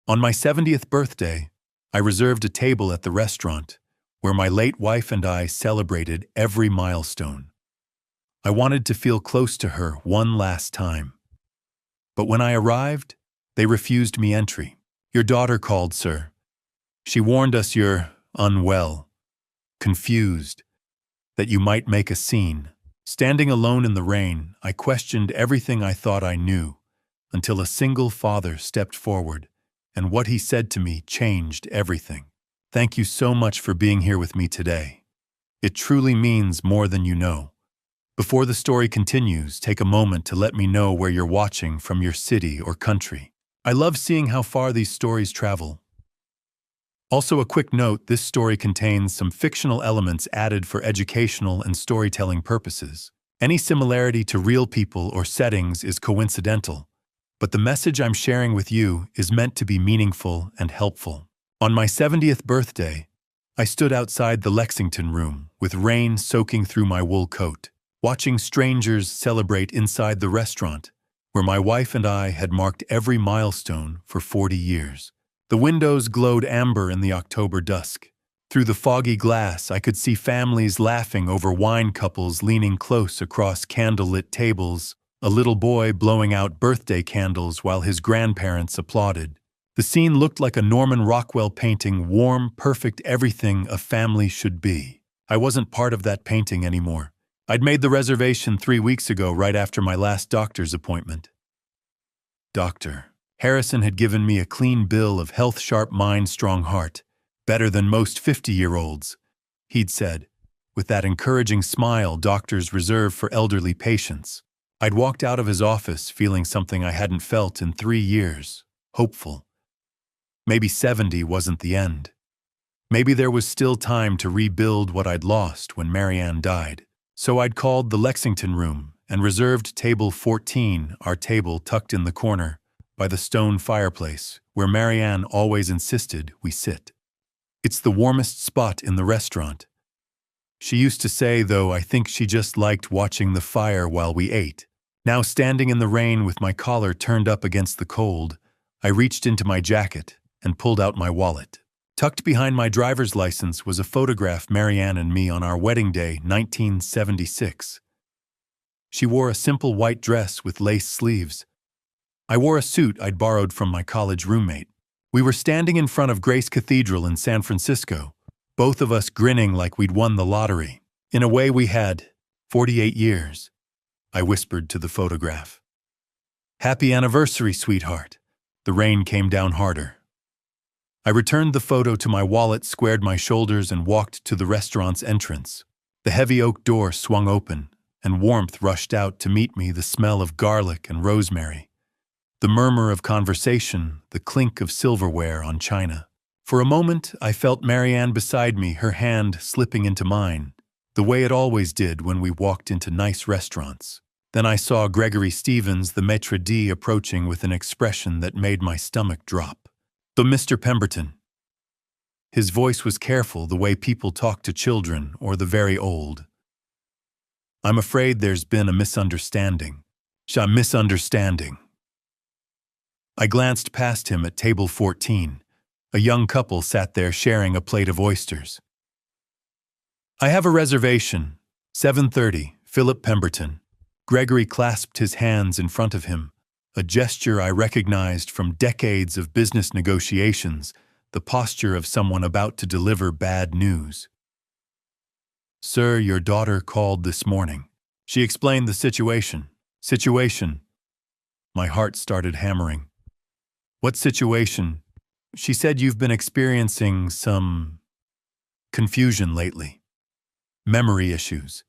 On my 70th birthday, I reserved a table at the restaurant where my late wife and I celebrated every milestone. I wanted to feel close to her one last time. But when I arrived, they refused me entry. "Your daughter called, sir. She warned us you're unwell, confused, that you might make a scene." Standing alone in the rain, I questioned everything I thought I knew, until a single father stepped forward, and what he said to me changed everything. "Thank you so much for being here with me today. It truly means more than you know." Before the story continues, take a moment to let me know where you're watching from, your city or country. I love seeing how far these stories travel. Also, a quick note, this story contains some fictional elements added for educational and storytelling purposes. Any similarity to real people or settings is coincidental, but the message I'm sharing with you is meant to be meaningful and helpful. On my 70th birthday, I stood outside the Lexington Room with rain soaking through my wool coat, watching strangers celebrate inside the restaurant where my wife and I had marked every milestone for 40 years. The windows glowed amber in the October dusk. Through the foggy glass, I could see families laughing over wine, couples leaning close across candlelit tables, a little boy blowing out birthday candles while his grandparents applauded. The scene looked like a Norman Rockwell painting, warm, perfect, everything a family should be. I wasn't part of that painting anymore. I'd made the reservation 3 weeks ago, right after my last doctor's appointment. Doctor Harrison had given me a clean bill of health, sharp mind, strong heart, better than most 50-year-olds, he'd said, with that encouraging smile doctors reserve for elderly patients. I'd walked out of his office feeling something I hadn't felt in 3 years, hopeful. Maybe 70 wasn't the end. Maybe there was still time to rebuild what I'd lost when Marianne died. So I'd called the Lexington Room and reserved table 14, our table tucked in the corner, by the stone fireplace, where Marianne always insisted we sit. "It's the warmest spot in the restaurant," she used to say, though I think she just liked watching the fire while we ate. Now, standing in the rain with my collar turned up against the cold, I reached into my jacket and pulled out my wallet. Tucked behind my driver's license was a photograph Marianne and me on our wedding day, 1976. She wore a simple white dress with lace sleeves. I wore a suit I'd borrowed from my college roommate. We were standing in front of Grace Cathedral in San Francisco, both of us grinning like we'd won the lottery. In a way, we had 48 years, I whispered to the photograph. "Happy anniversary, sweetheart." The rain came down harder. I returned the photo to my wallet, squared my shoulders, and walked to the restaurant's entrance. The heavy oak door swung open, and warmth rushed out to meet me, the smell of garlic and rosemary. The murmur of conversation, the clink of silverware on china. For a moment, I felt Marianne beside me, her hand slipping into mine, the way it always did when we walked into nice restaurants. Then I saw Gregory Stevens, the maitre d', approaching with an expression that made my stomach drop. "So, Mr. Pemberton." His voice was careful, the way people talk to children or the very old. "I'm afraid there's been a misunderstanding." Misunderstanding. I glanced past him at table 14. A young couple sat there sharing a plate of oysters. "I have a reservation. 7:30, Philip Pemberton." Gregory clasped his hands in front of him, a gesture I recognized from decades of business negotiations, the posture of someone about to deliver bad news. "Sir, your daughter called this morning." She explained the situation. Situation. My heart started hammering. "What situation?" "She said you've been experiencing some confusion lately. Memory issues."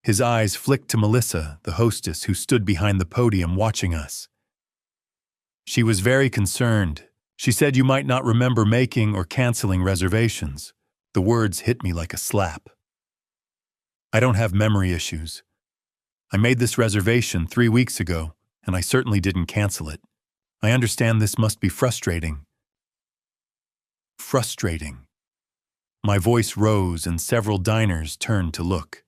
His eyes flicked to Melissa, the hostess who stood behind the podium watching us. "She was very concerned. She said you might not remember making or canceling reservations." The words hit me like a slap. "I don't have memory issues. I made this reservation 3 weeks ago, and I certainly didn't cancel it. I understand this must be frustrating." Frustrating. My voice rose and several diners turned to look.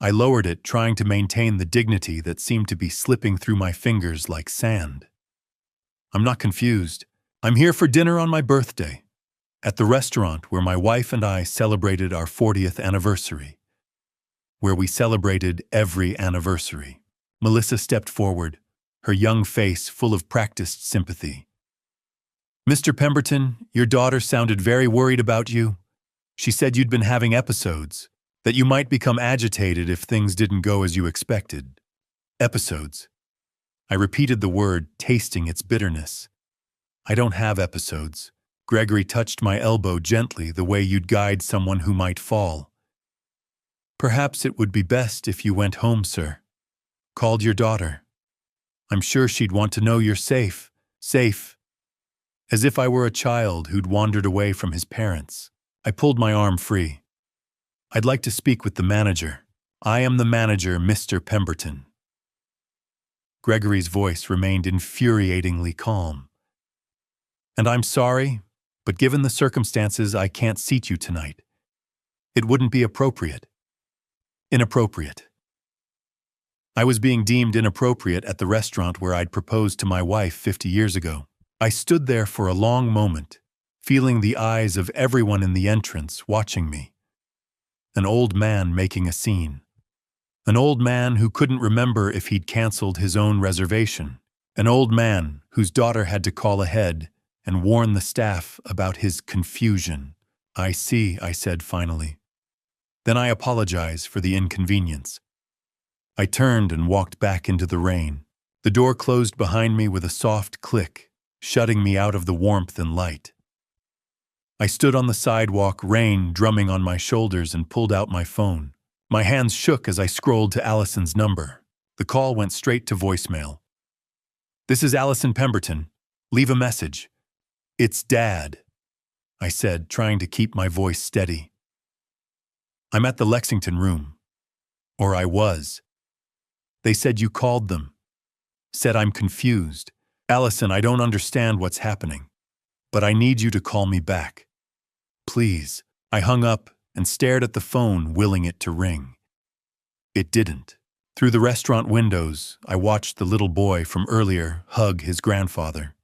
I lowered it, trying to maintain the dignity that seemed to be slipping through my fingers like sand. "I'm not confused. I'm here for dinner on my birthday, at the restaurant where my wife and I celebrated our 40th anniversary, where we celebrated every anniversary. Melissa stepped forward, her young face full of practiced sympathy. Mr. Pemberton, your daughter sounded very worried about you. She said you'd been having episodes, that you might become agitated if things didn't go as you expected. Episodes. I repeated the word, tasting its bitterness. I don't have episodes. Gregory touched my elbow gently, the way you'd guide someone who might fall. Perhaps it would be best if you went home, sir. Called your daughter. I'm sure she'd want to know you're safe. Safe. As if I were a child who'd wandered away from his parents. I pulled my arm free. I'd like to speak with the manager. I am the manager, Mr. Pemberton. Gregory's voice remained infuriatingly calm. And I'm sorry, but given the circumstances, I can't seat you tonight. It wouldn't be appropriate. Inappropriate. I was being deemed inappropriate at the restaurant where I'd proposed to my wife 50 years ago. I stood there for a long moment, feeling the eyes of everyone in the entrance watching me. An old man making a scene. An old man who couldn't remember if he'd canceled his own reservation. An old man whose daughter had to call ahead and warn the staff about his confusion. I see, I said finally. Then I apologize for the inconvenience. I turned and walked back into the rain. The door closed behind me with a soft click, shutting me out of the warmth and light. I stood on the sidewalk, rain drumming on my shoulders, and pulled out my phone. My hands shook as I scrolled to Allison's number. The call went straight to voicemail. This is Allison Pemberton. Leave a message. It's Dad, I said, trying to keep my voice steady. I'm at the Lexington room. Or I was. They said you called them. Said I'm confused. Allison, I don't understand what's happening. But I need you to call me back. Please. I hung up and stared at the phone, willing it to ring. It didn't. Through the restaurant windows, I watched the little boy from earlier hug his grandfather.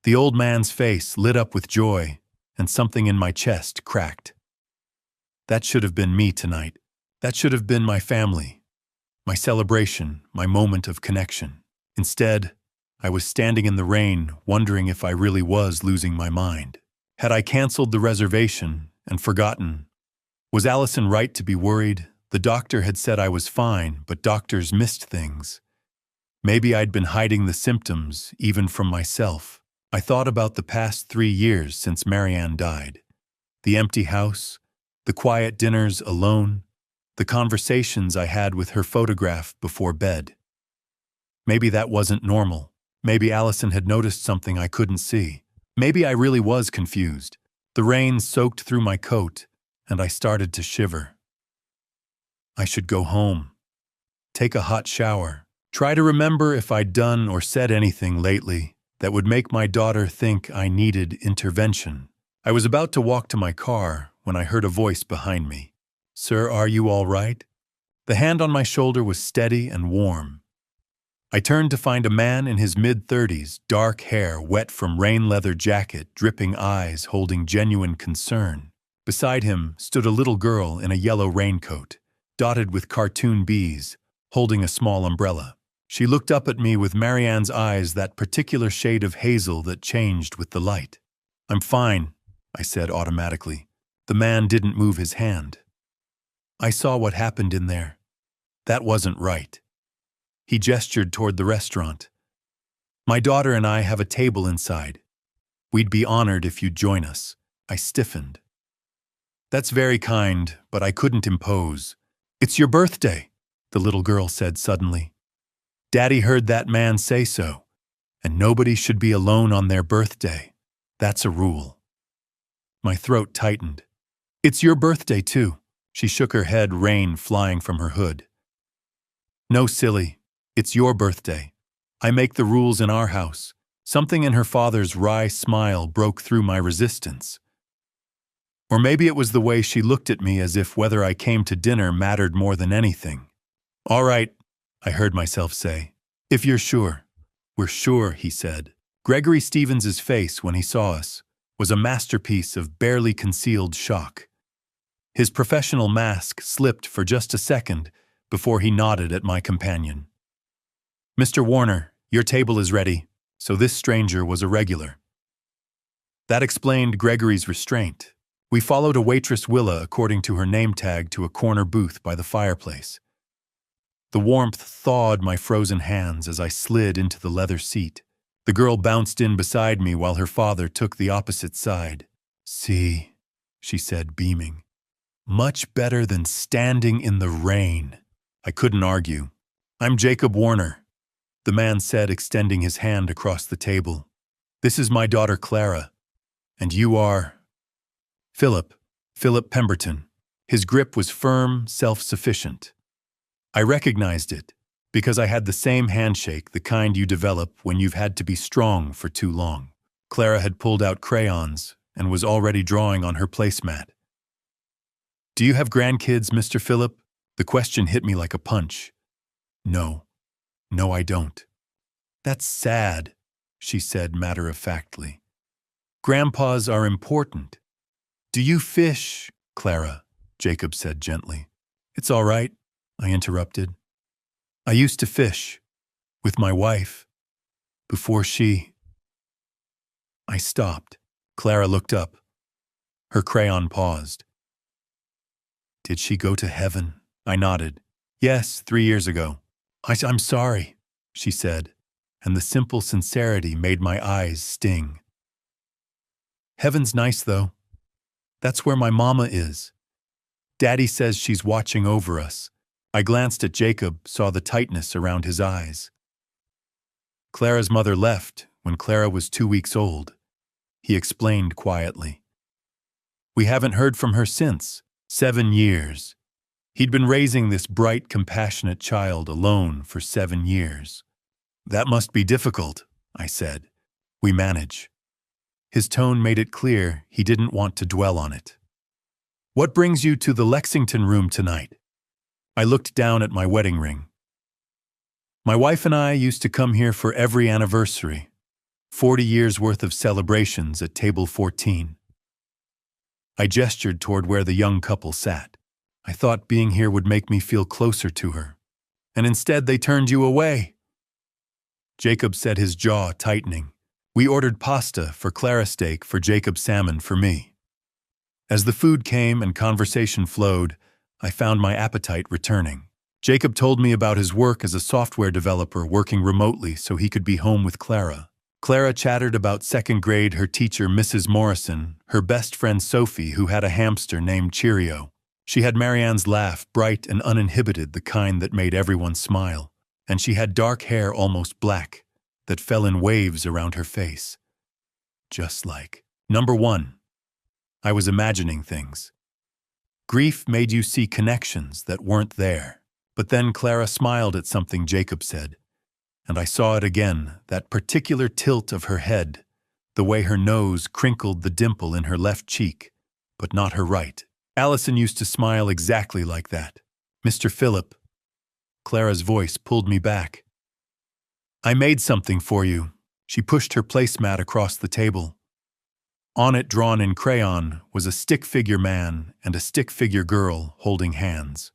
The old man's face lit up with joy, and something in my chest cracked. That should have been me tonight. That should have been my family, my celebration, my moment of connection. Instead, I was standing in the rain, wondering if I really was losing my mind. Had I canceled the reservation and forgotten? Was Allison right to be worried? The doctor had said I was fine, but doctors missed things. Maybe I'd been hiding the symptoms, even from myself. I thought about the past 3 years since Marianne died. The empty house, the quiet dinners alone, the conversations I had with her photograph before bed. Maybe that wasn't normal. Maybe Allison had noticed something I couldn't see. Maybe I really was confused. The rain soaked through my coat, and I started to shiver. I should go home, take a hot shower, try to remember if I'd done or said anything lately that would make my daughter think I needed intervention. I was about to walk to my car when I heard a voice behind me. Sir, are you all right? The hand on my shoulder was steady and warm. I turned to find a man in his mid-30s, dark hair wet from rain leather jacket, dripping eyes holding genuine concern. Beside him stood a little girl in a yellow raincoat, dotted with cartoon bees, holding a small umbrella. She looked up at me with Marianne's eyes, that particular shade of hazel that changed with the light. I'm fine, I said automatically. The man didn't move his hand. I saw what happened in there. That wasn't right. He gestured toward the restaurant. My daughter and I have a table inside. We'd be honored if you'd join us. I stiffened. That's very kind, but I couldn't impose. It's your birthday, the little girl said suddenly. Daddy heard that man say so, and nobody should be alone on their birthday. That's a rule. My throat tightened. It's your birthday, too. She shook her head, rain flying from her hood. No, silly. It's your birthday. I make the rules in our house. Something in her father's wry smile broke through my resistance. Or maybe it was the way she looked at me, as if whether I came to dinner mattered more than anything. All right, I heard myself say. If you're sure. We're sure, he said. Gregory Stevens's face when he saw us was a masterpiece of barely concealed shock. His professional mask slipped for just a second before he nodded at my companion. "Mr. Warner, your table is ready, so this stranger was a regular." That explained Gregory's restraint. We followed a waitress Willa according to her name tag to a corner booth by the fireplace. The warmth thawed my frozen hands as I slid into the leather seat. The girl bounced in beside me while her father took the opposite side. "See," she said, beaming. "Much better than standing in the rain." I couldn't argue. "I'm Jacob Warner," the man said, extending his hand across the table. "This is my daughter Clara. And you are—" "Philip Pemberton." His grip was firm, self-sufficient. I recognized it because I had the same handshake, the kind you develop when you've had to be strong for too long. Clara had pulled out crayons and was already drawing on her placemat. "Do you have grandkids, Mr. Philip?" The question hit me like a punch. No, I don't." "That's sad," she said matter-of-factly. "Grandpas are important." "Do you fish, Clara?" Jacob said gently. "It's all right," I interrupted. "I used to fish with my wife before she—" I stopped. Clara looked up. Her crayon paused. "Did she go to heaven?" I nodded. "Yes, 3 years ago." I'm sorry," she said, and the simple sincerity made my eyes sting. "Heaven's nice, though. That's where my mama is. Daddy says she's watching over us." I glanced at Jacob, saw the tightness around his eyes. "Clara's mother left when Clara was 2 weeks old," he explained quietly. "We haven't heard from her since. 7 years. He'd been raising this bright, compassionate child alone for 7 years. "That must be difficult," I said. "We manage." His tone made it clear he didn't want to dwell on it. "What brings you to the Lexington room tonight?" I looked down at my wedding ring. "My wife and I used to come here for every anniversary. 40 years worth of celebrations at table 14. I gestured toward where the young couple sat. "I thought being here would make me feel closer to her. And instead they turned you away." Jacob said, his jaw tightening. "We ordered pasta for Clara, steak for Jacob, salmon for me." As the food came and conversation flowed, I found my appetite returning. Jacob told me about his work as a software developer working remotely so he could be home with Clara. Clara chattered about 2nd grade, her teacher Mrs. Morrison, her best friend Sophie, who had a hamster named Cheerio. She had Marianne's laugh, bright and uninhibited, the kind that made everyone smile. And she had dark hair, almost black, that fell in waves around her face. Just like number 1. I was imagining things. Grief made you see connections that weren't there. But then Clara smiled at something Jacob said, and I saw it again, that particular tilt of her head, the way her nose crinkled the dimple in her left cheek, but not her right. Allison used to smile exactly like that. "Mr. Philip." Clara's voice pulled me back. "I made something for you." She pushed her placemat across the table. On it, drawn in crayon, was a stick figure man and a stick figure girl holding hands.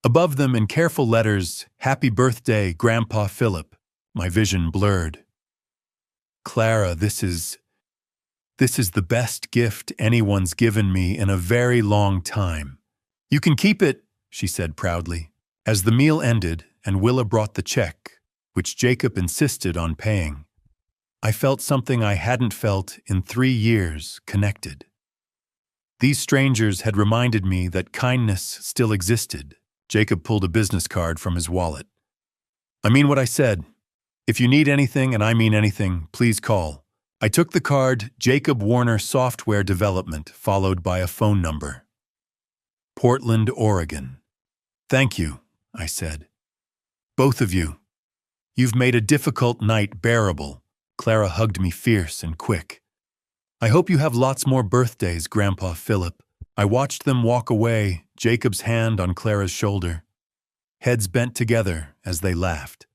Above them, in careful letters, "Happy birthday, Grandpa Philip." My vision blurred. "Clara, this is the best gift anyone's given me in a very long time." "You can keep it," she said proudly. As the meal ended and Willa brought the check, which Jacob insisted on paying, I felt something I hadn't felt in 3 years, connected. These strangers had reminded me that kindness still existed. Jacob pulled a business card from his wallet. "I mean what I said. If you need anything, and I mean anything, please call." I took the card, Jacob Warner Software Development, followed by a phone number. Portland, Oregon. "Thank you," I said. "Both of you. You've made a difficult night bearable." Clara hugged me fierce and quick. "I hope you have lots more birthdays, Grandpa Philip." I watched them walk away, Jacob's hand on Clara's shoulder. Heads bent together as they laughed.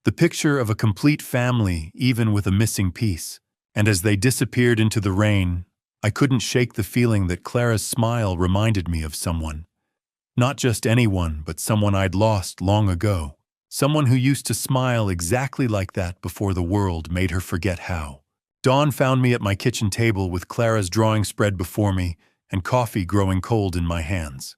The picture of a complete family, even with a missing piece. And as they disappeared into the rain, I couldn't shake the feeling that Clara's smile reminded me of someone. Not just anyone, but someone I'd lost long ago. Someone who used to smile exactly like that before the world made her forget how. Dawn found me at my kitchen table with Clara's drawing spread before me and coffee growing cold in my hands.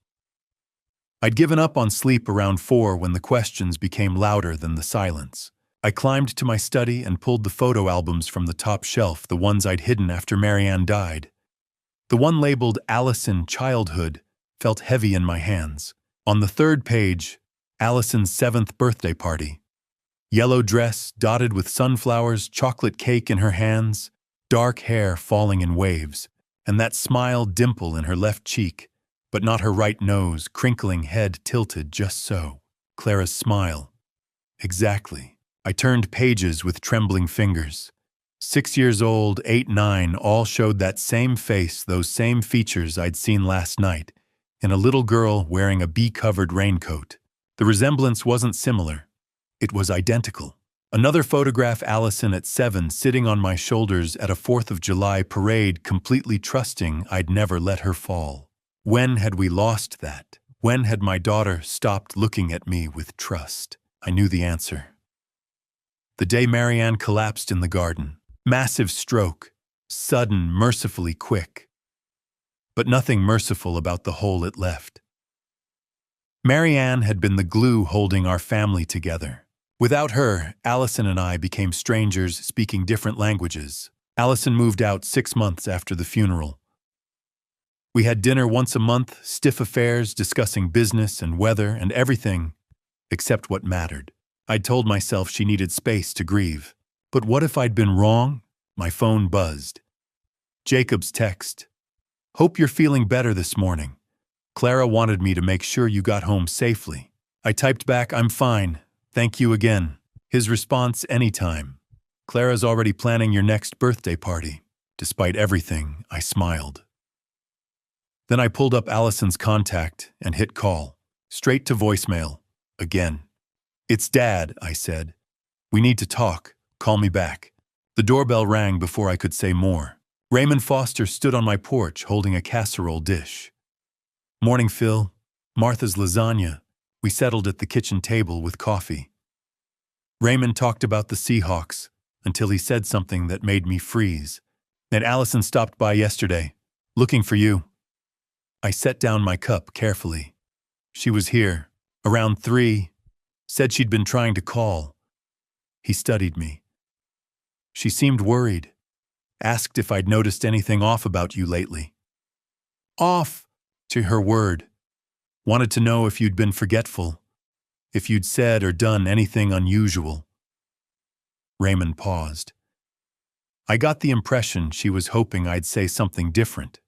I'd given up on sleep around 4 when the questions became louder than the silence. I climbed to my study and pulled the photo albums from the top shelf, the ones I'd hidden after Marianne died. The one labeled Allison Childhood felt heavy in my hands. On the third page, Allison's 7th birthday party. Yellow dress dotted with sunflowers, chocolate cake in her hands, dark hair falling in waves, and that smile dimple in her left cheek, but not her right nose, crinkling head tilted just so. Clara's smile. Exactly. I turned pages with trembling fingers. 6 years old, 8, 9, all showed that same face, those same features I'd seen last night, in a little girl wearing a bee-covered raincoat. The resemblance wasn't similar. It was identical. Another photograph, Allison at 7, sitting on my shoulders at a 4th of July parade, completely trusting I'd never let her fall. When had we lost that? When had my daughter stopped looking at me with trust? I knew the answer. The day Marianne collapsed in the garden. Massive stroke, sudden, mercifully quick. But nothing merciful about the hole it left. Marianne had been the glue holding our family together. Without her, Allison and I became strangers speaking different languages. Allison moved out 6 months after the funeral. We had dinner once a month, stiff affairs, discussing business and weather and everything except what mattered. I'd told myself she needed space to grieve. But what if I'd been wrong? My phone buzzed. Jacob's text. Hope you're feeling better this morning. Clara wanted me to make sure you got home safely. I typed back, I'm fine. Thank you again. His response, anytime. Clara's already planning your next birthday party. Despite everything, I smiled. Then I pulled up Allison's contact and hit call. Straight to voicemail. Again. It's Dad, I said. We need to talk. Call me back. The doorbell rang before I could say more. Raymond Foster stood on my porch holding a casserole dish. Morning, Phil. Martha's lasagna. We settled at the kitchen table with coffee. Raymond talked about the Seahawks until he said something that made me freeze. And Allison stopped by yesterday, looking for you. I set down my cup carefully. She was here, around 3, said she'd been trying to call. He studied me. She seemed worried, asked if I'd noticed anything off about you lately. Off, to her word. Wanted to know if you'd been forgetful, if you'd said or done anything unusual. Raymond paused. I got the impression she was hoping I'd say something different.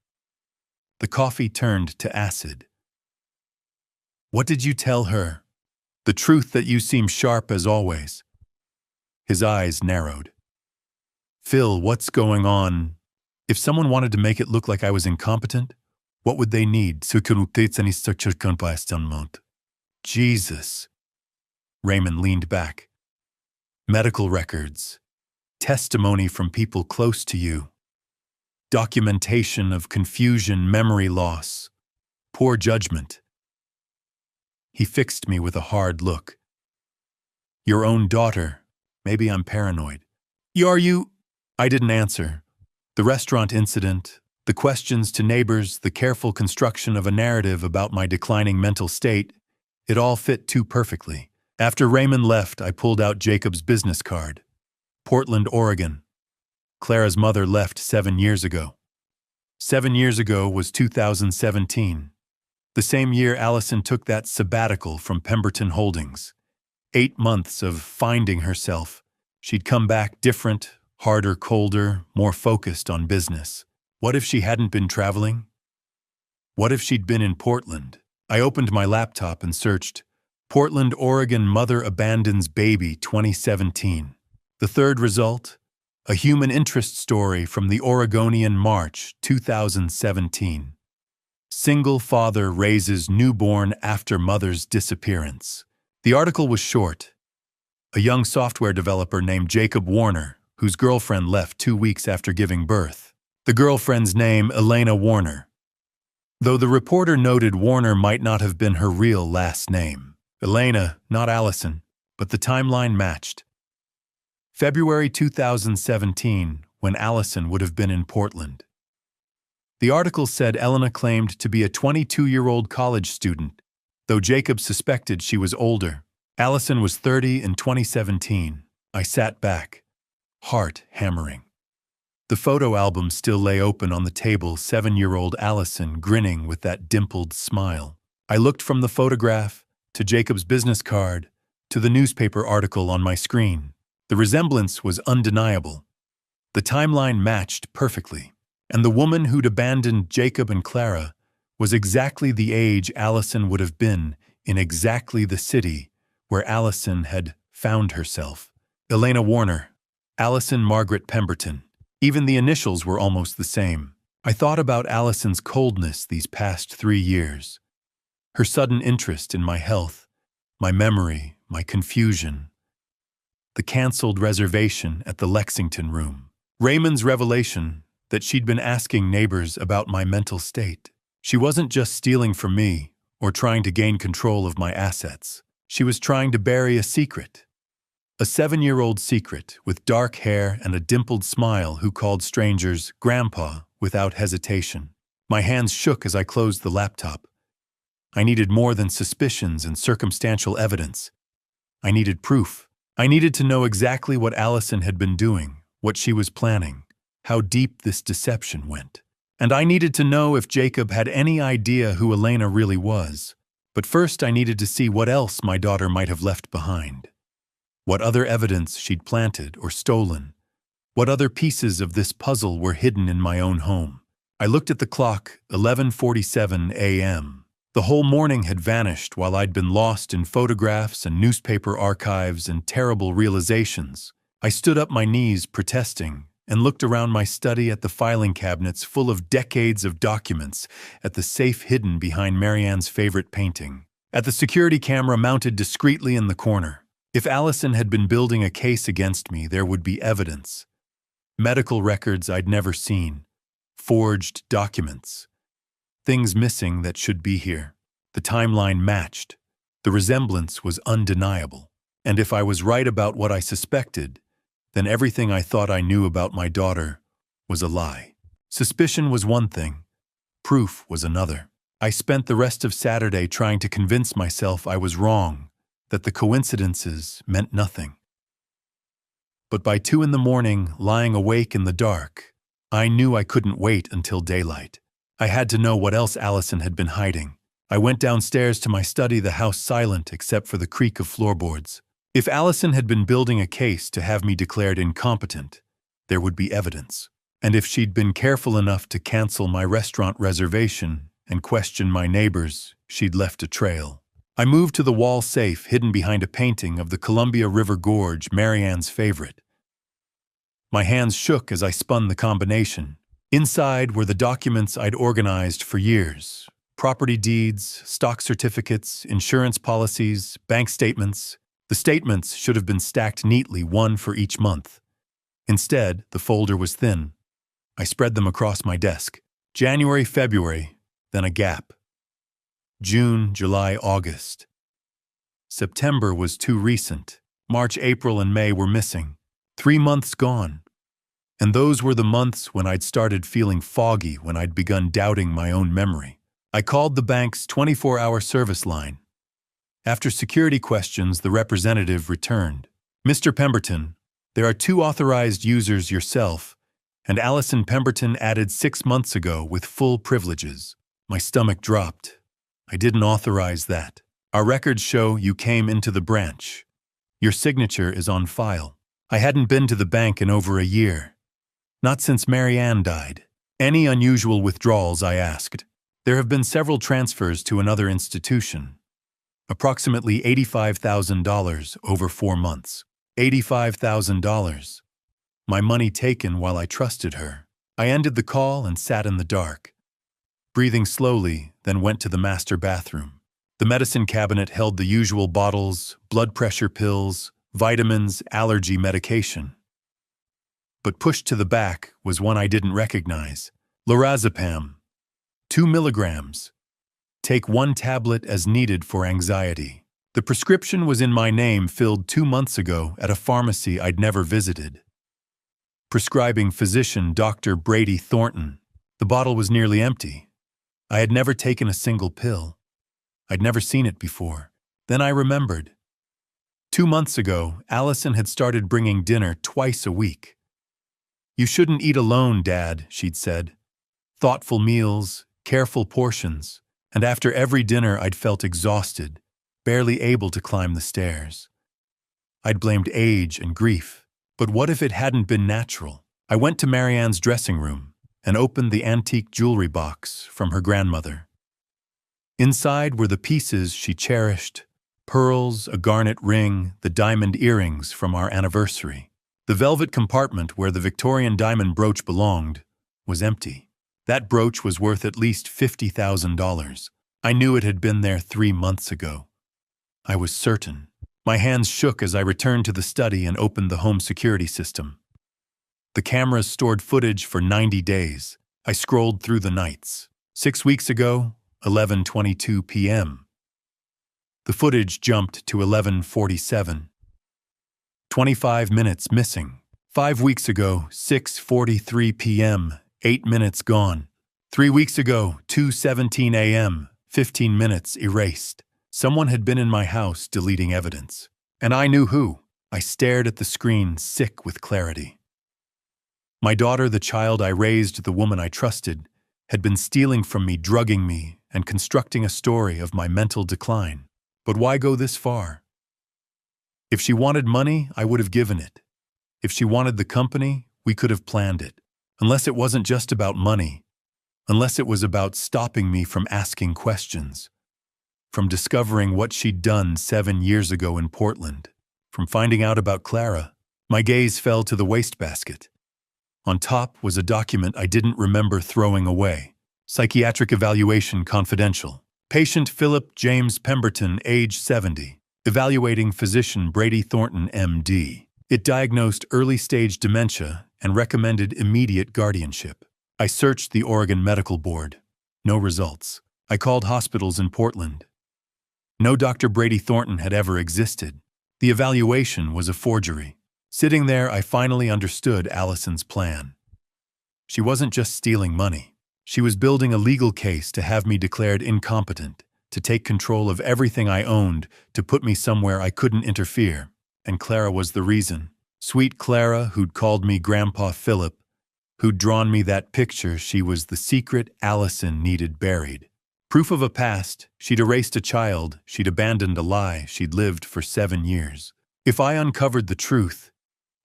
The coffee turned to acid. What did you tell her? The truth that you seem sharp as always. His eyes narrowed. Phil, what's going on? If someone wanted to make it look like I was incompetent, what would they need? Jesus. Raymond leaned back. Medical records. Testimony from people close to you. Documentation of confusion, memory loss. Poor judgment. He fixed me with a hard look. Your own daughter. Maybe I'm paranoid. Are you? I didn't answer. The restaurant incident, the questions to neighbors, the careful construction of a narrative about my declining mental state, it all fit too perfectly. After Raymond left, I pulled out Jacob's business card. Portland, Oregon. Clara's mother left 7 years ago. 7 years ago was 2017. The same year Allison took that sabbatical from Pemberton Holdings. 8 months of finding herself. She'd come back different, harder, colder, more focused on business. What if she hadn't been traveling? What if she'd been in Portland? I opened my laptop and searched, Portland, Oregon mother abandons baby 2017. The third result, a human interest story from the Oregonian, March 2017. Single father raises newborn after mother's disappearance. The article was short. a young software developer named Jacob Warner, whose girlfriend left 2 weeks after giving birth. The girlfriend's name, Elena Warner. Though the reporter noted Warner might not have been her real last name. Elena, not Allison, but the timeline matched. February 2017, when Allison would have been in Portland. The article said Elena claimed to be a 22-year-old college student, though Jacob suspected she was older. Allison was 30 in 2017. I sat back, heart hammering. The photo album still lay open on the table, 7-year-old Allison grinning with that dimpled smile. I looked from the photograph to Jacob's business card to the newspaper article on my screen. The resemblance was undeniable. The timeline matched perfectly, and the woman who'd abandoned Jacob and Clara was exactly the age Allison would have been in exactly the city where Allison had found herself. Elena Warner, Allison Margaret Pemberton. Even the initials were almost the same. I thought about Allison's coldness these past 3 years, her sudden interest in my health, my memory, my confusion, the canceled reservation at the Lexington room, Raymond's revelation that she'd been asking neighbors about my mental state. She wasn't just stealing from me or trying to gain control of my assets. She was trying to bury a secret. A 7-year-old secret with dark hair and a dimpled smile who called strangers Grandpa without hesitation. My hands shook as I closed the laptop. I needed more than suspicions and circumstantial evidence. I needed proof. I needed to know exactly what Allison had been doing, what she was planning, how deep this deception went. And I needed to know if Jacob had any idea who Elena really was. But first I needed to see what else my daughter might have left behind. What other evidence she'd planted or stolen. What other pieces of this puzzle were hidden in my own home. I looked at the clock, 11:47 a.m. The whole morning had vanished while I'd been lost in photographs and newspaper archives and terrible realizations. I stood up my knees protesting and looked around my study at the filing cabinets full of decades of documents, at the safe hidden behind Marianne's favorite painting, at the security camera mounted discreetly in the corner. If Allison had been building a case against me, there would be evidence. Medical records I'd never seen. Forged documents. Things missing that should be here. The timeline matched. The resemblance was undeniable. And if I was right about what I suspected, then everything I thought I knew about my daughter was a lie. Suspicion was one thing. Proof was another. I spent the rest of Saturday trying to convince myself I was wrong, that the coincidences meant nothing. But by 2 a.m, lying awake in the dark, I knew I couldn't wait until daylight. I had to know what else Allison had been hiding. I went downstairs to my study, the house silent except for the creak of floorboards. If Allison had been building a case to have me declared incompetent, there would be evidence. And if she'd been careful enough to cancel my restaurant reservation and question my neighbors, she'd left a trail. I moved to the wall safe hidden behind a painting of the Columbia River Gorge, Marianne's favorite. My hands shook as I spun the combination. Inside were the documents I'd organized for years. Property deeds, stock certificates, insurance policies, bank statements. The statements should have been stacked neatly, one for each month. Instead, the folder was thin. I spread them across my desk. January, February, then a gap. June, July, August. September was too recent. March, April, and May were missing. 3 months gone. And those were the months when I'd started feeling foggy, when I'd begun doubting my own memory. I called the bank's 24-hour service line. After security questions, the representative returned. Mr. Pemberton, there are 2 authorized users, yourself, and Allison Pemberton added 6 months ago with full privileges. My stomach dropped. I didn't authorize that. Our records show you came into the branch. Your signature is on file. I hadn't been to the bank in over a year. Not since Marianne died. Any unusual withdrawals, I asked. There have been several transfers to another institution. Approximately $85,000 over 4 months. $85,000. My money taken while I trusted her. I ended the call and sat in the dark. Breathing slowly, then went to the master bathroom. The medicine cabinet held the usual bottles, blood pressure pills, vitamins, allergy medication. But pushed to the back was one I didn't recognize. Lorazepam, 2 milligrams. Take 1 tablet as needed for anxiety. The prescription was in my name, filled 2 months ago at a pharmacy I'd never visited. Prescribing physician Dr. Brady Thornton. The bottle was nearly empty. I had never taken a single pill. I'd never seen it before. Then I remembered. 2 months ago, Allison had started bringing dinner twice a week. "You shouldn't eat alone, Dad," she'd said. Thoughtful meals, careful portions, and after every dinner I'd felt exhausted, barely able to climb the stairs. I'd blamed age and grief, but what if it hadn't been natural? I went to Marianne's dressing room and opened the antique jewelry box from her grandmother. Inside were the pieces she cherished: pearls, a garnet ring, the diamond earrings from our anniversary. The velvet compartment where the Victorian diamond brooch belonged was empty. That brooch was worth at least $50,000. I knew it had been there 3 months ago. I was certain. My hands shook as I returned to the study and opened the home security system. The cameras stored footage for 90 days. I scrolled through the nights. 6 weeks ago, 11:22 p.m. The footage jumped to 11:47. 25 minutes missing. 5 weeks ago, 6:43 p.m., 8 minutes gone. 3 weeks ago, 2:17 a.m., 15 minutes erased. Someone had been in my house deleting evidence. And I knew who. I stared at the screen, sick with clarity. My daughter, the child I raised, the woman I trusted, had been stealing from me, drugging me, and constructing a story of my mental decline. But why go this far? If she wanted money, I would have given it. If she wanted the company, we could have planned it. Unless it wasn't just about money. Unless it was about stopping me from asking questions. From discovering what she'd done 7 years ago in Portland. From finding out about Clara. My gaze fell to the wastebasket. On top was a document I didn't remember throwing away. Psychiatric evaluation confidential. Patient Philip James Pemberton, age 70. Evaluating physician Brady Thornton, MD. It diagnosed early-stage dementia and recommended immediate guardianship. I searched the Oregon Medical Board. No results. I called hospitals in Portland. No Dr. Brady Thornton had ever existed. The evaluation was a forgery. Sitting there, I finally understood Allison's plan. She wasn't just stealing money. She was building a legal case to have me declared incompetent, to take control of everything I owned, to put me somewhere I couldn't interfere. And Clara was the reason. Sweet Clara, who'd called me Grandpa Philip, who'd drawn me that picture. She was the secret Allison needed buried. Proof of a past. She'd erased a child. She'd abandoned a lie she'd lived for 7 years. If I uncovered the truth,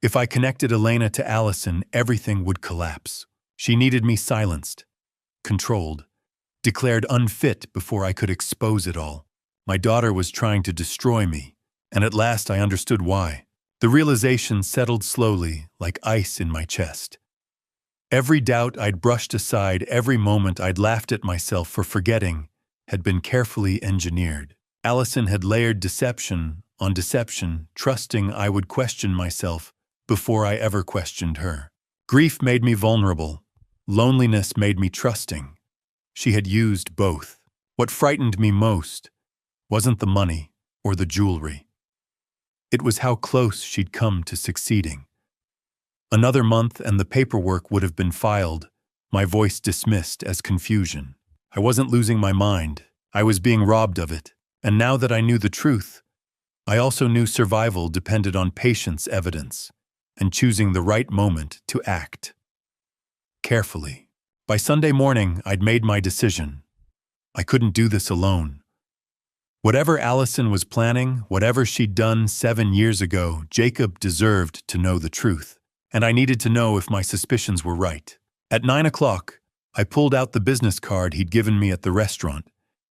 if I connected Elena to Allison, everything would collapse. She needed me silenced, controlled, declared unfit before I could expose it all. My daughter was trying to destroy me, and at last I understood why. The realization settled slowly, like ice in my chest. Every doubt I'd brushed aside, every moment I'd laughed at myself for forgetting, had been carefully engineered. Allison had layered deception on deception, trusting I would question myself before I ever questioned her. Grief made me vulnerable. Loneliness made me trusting. She had used both. What frightened me most wasn't the money or the jewelry. It was how close she'd come to succeeding. Another month and the paperwork would have been filed, my voice dismissed as confusion. I wasn't losing my mind. I was being robbed of it. And now that I knew the truth, I also knew survival depended on patience, evidence, and choosing the right moment to act. Carefully. By Sunday morning, I'd made my decision. I couldn't do this alone. Whatever Allison was planning, whatever she'd done 7 years ago, Jacob deserved to know the truth. And I needed to know if my suspicions were right. At 9 o'clock, I pulled out the business card he'd given me at the restaurant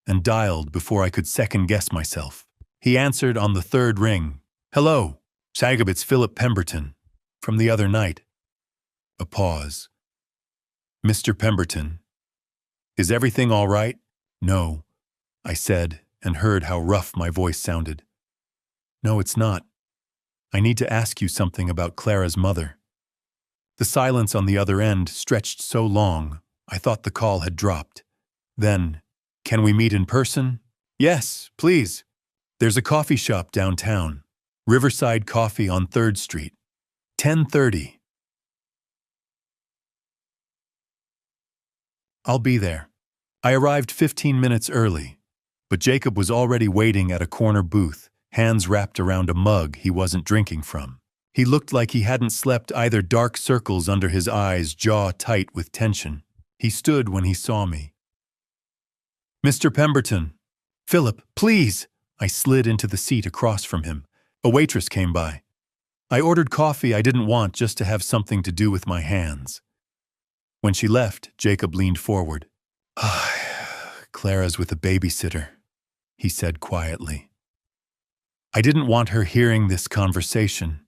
and dialed before I could second-guess myself. He answered on the third ring. "Hello, Jacob, it's Philip Pemberton. From the other night." A pause. "Mr. Pemberton, is everything all right?" "No," I said, and heard how rough my voice sounded. "No, it's not. I need to ask you something about Clara's mother. The silence on the other end stretched so long, I thought the call had dropped. Then, can we meet in person? Yes, please. There's a coffee shop downtown. Riverside Coffee on 3rd Street. 10:30. I'll be there. I arrived 15 minutes early, but Jacob was already waiting at a corner booth, hands wrapped around a mug he wasn't drinking from. He looked like he hadn't slept either, dark circles under his eyes, jaw tight with tension. He stood when he saw me. Mr. Pemberton. Philip, please! I slid into the seat across from him. A waitress came by. I ordered coffee I didn't want just to have something to do with my hands. When she left, Jacob leaned forward. Clara's with a babysitter, he said quietly. I didn't want her hearing this conversation.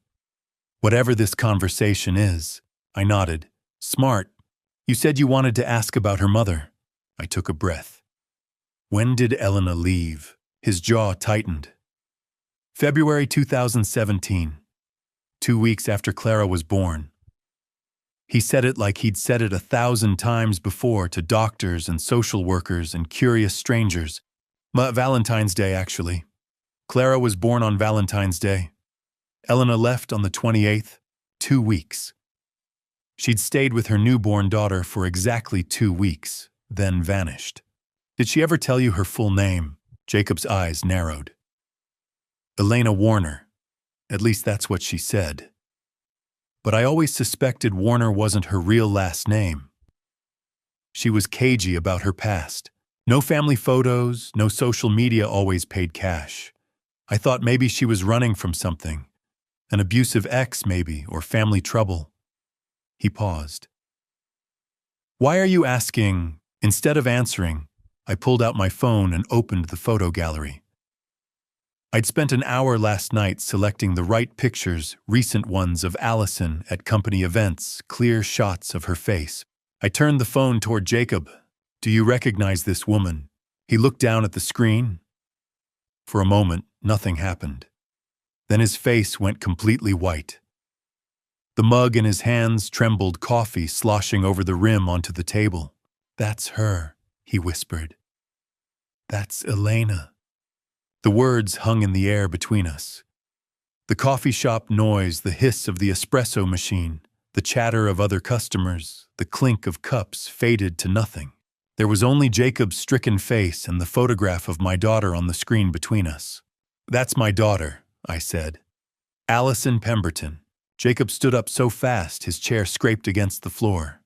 Whatever this conversation is, I nodded. Smart. You said you wanted to ask about her mother. I took a breath. When did Elena leave? His jaw tightened. February 2017. 2 weeks after Clara was born. He said it like he'd said it 1,000 times before to doctors and social workers and curious strangers. Valentine's Day, actually. Clara was born on Valentine's Day. Elena left on the 28th, 2 weeks. She'd stayed with her newborn daughter for exactly 2 weeks, then vanished. Did she ever tell you her full name? Jacob's eyes narrowed. Elena Warner. At least that's what she said. But I always suspected Warner wasn't her real last name. She was cagey about her past. No family photos, no social media, always paid cash. I thought maybe she was running from something. An abusive ex, maybe, or family trouble. He paused. Why are you asking? Instead of answering, I pulled out my phone and opened the photo gallery. I'd spent an hour last night selecting the right pictures, recent ones of Allison at company events, clear shots of her face. I turned the phone toward Jacob. Do you recognize this woman? He looked down at the screen. For a moment, nothing happened. Then his face went completely white. The mug in his hands trembled, coffee sloshing over the rim onto the table. That's her, he whispered. That's Elena. The words hung in the air between us. The coffee shop noise, the hiss of the espresso machine, the chatter of other customers, the clink of cups faded to nothing. There was only Jacob's stricken face and the photograph of my daughter on the screen between us. That's my daughter, I said. Allison Pemberton. Jacob stood up so fast his chair scraped against the floor.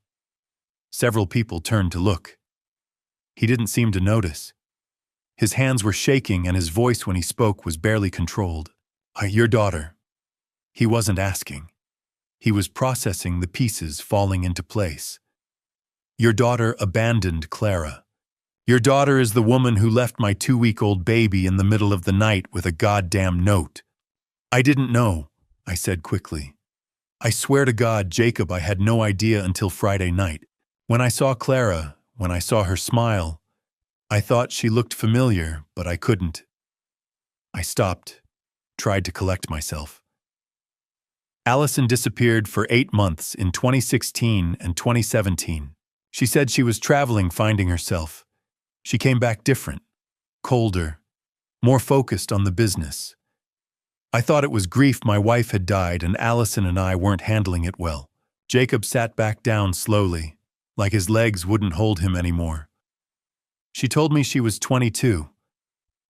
Several people turned to look. He didn't seem to notice. His hands were shaking and his voice when he spoke was barely controlled. Your daughter. He wasn't asking. He was processing the pieces falling into place. Your daughter abandoned Clara. Your daughter is the woman who left my 2-week-old baby in the middle of the night with a goddamn note. I didn't know, I said quickly. I swear to God, Jacob, I had no idea until Friday night. When I saw Clara, when I saw her smile, I thought she looked familiar, but I couldn't. I stopped, tried to collect myself. Allison disappeared for 8 months in 2016 and 2017. She said she was traveling, finding herself. She came back different, colder, more focused on the business. I thought it was grief my wife had died and Allison and I weren't handling it well. Jacob sat back down slowly, like his legs wouldn't hold him anymore. She told me she was 22,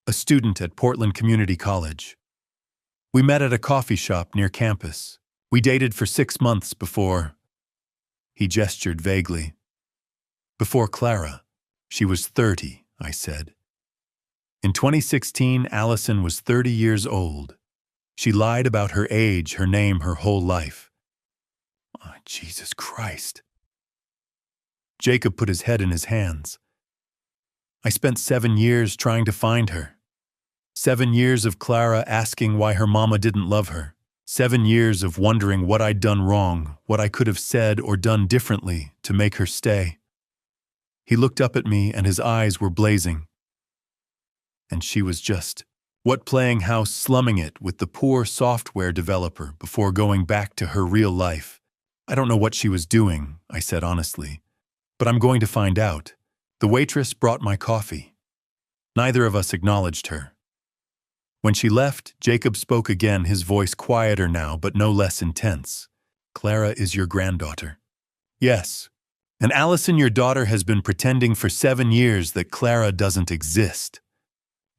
a student at Portland Community College. We met at a coffee shop near campus. We dated for 6 months before... He gestured vaguely. Before Clara. She was 30, I said. In 2016, Allison was 30 years old. She lied about her age, her name, her whole life. Oh, Jesus Christ. Jacob put his head in his hands. I spent 7 years trying to find her. 7 years of Clara asking why her mama didn't love her. 7 years of wondering what I'd done wrong, what I could have said or done differently to make her stay. He looked up at me and his eyes were blazing. And she was just What playing house slumming it with the poor software developer before going back to her real life? I don't know what she was doing, I said honestly. But I'm going to find out. The waitress brought my coffee. Neither of us acknowledged her. When she left, Jacob spoke again, his voice quieter now, but no less intense. Clara is your granddaughter. Yes. And Allison, your daughter, has been pretending for 7 years that Clara doesn't exist.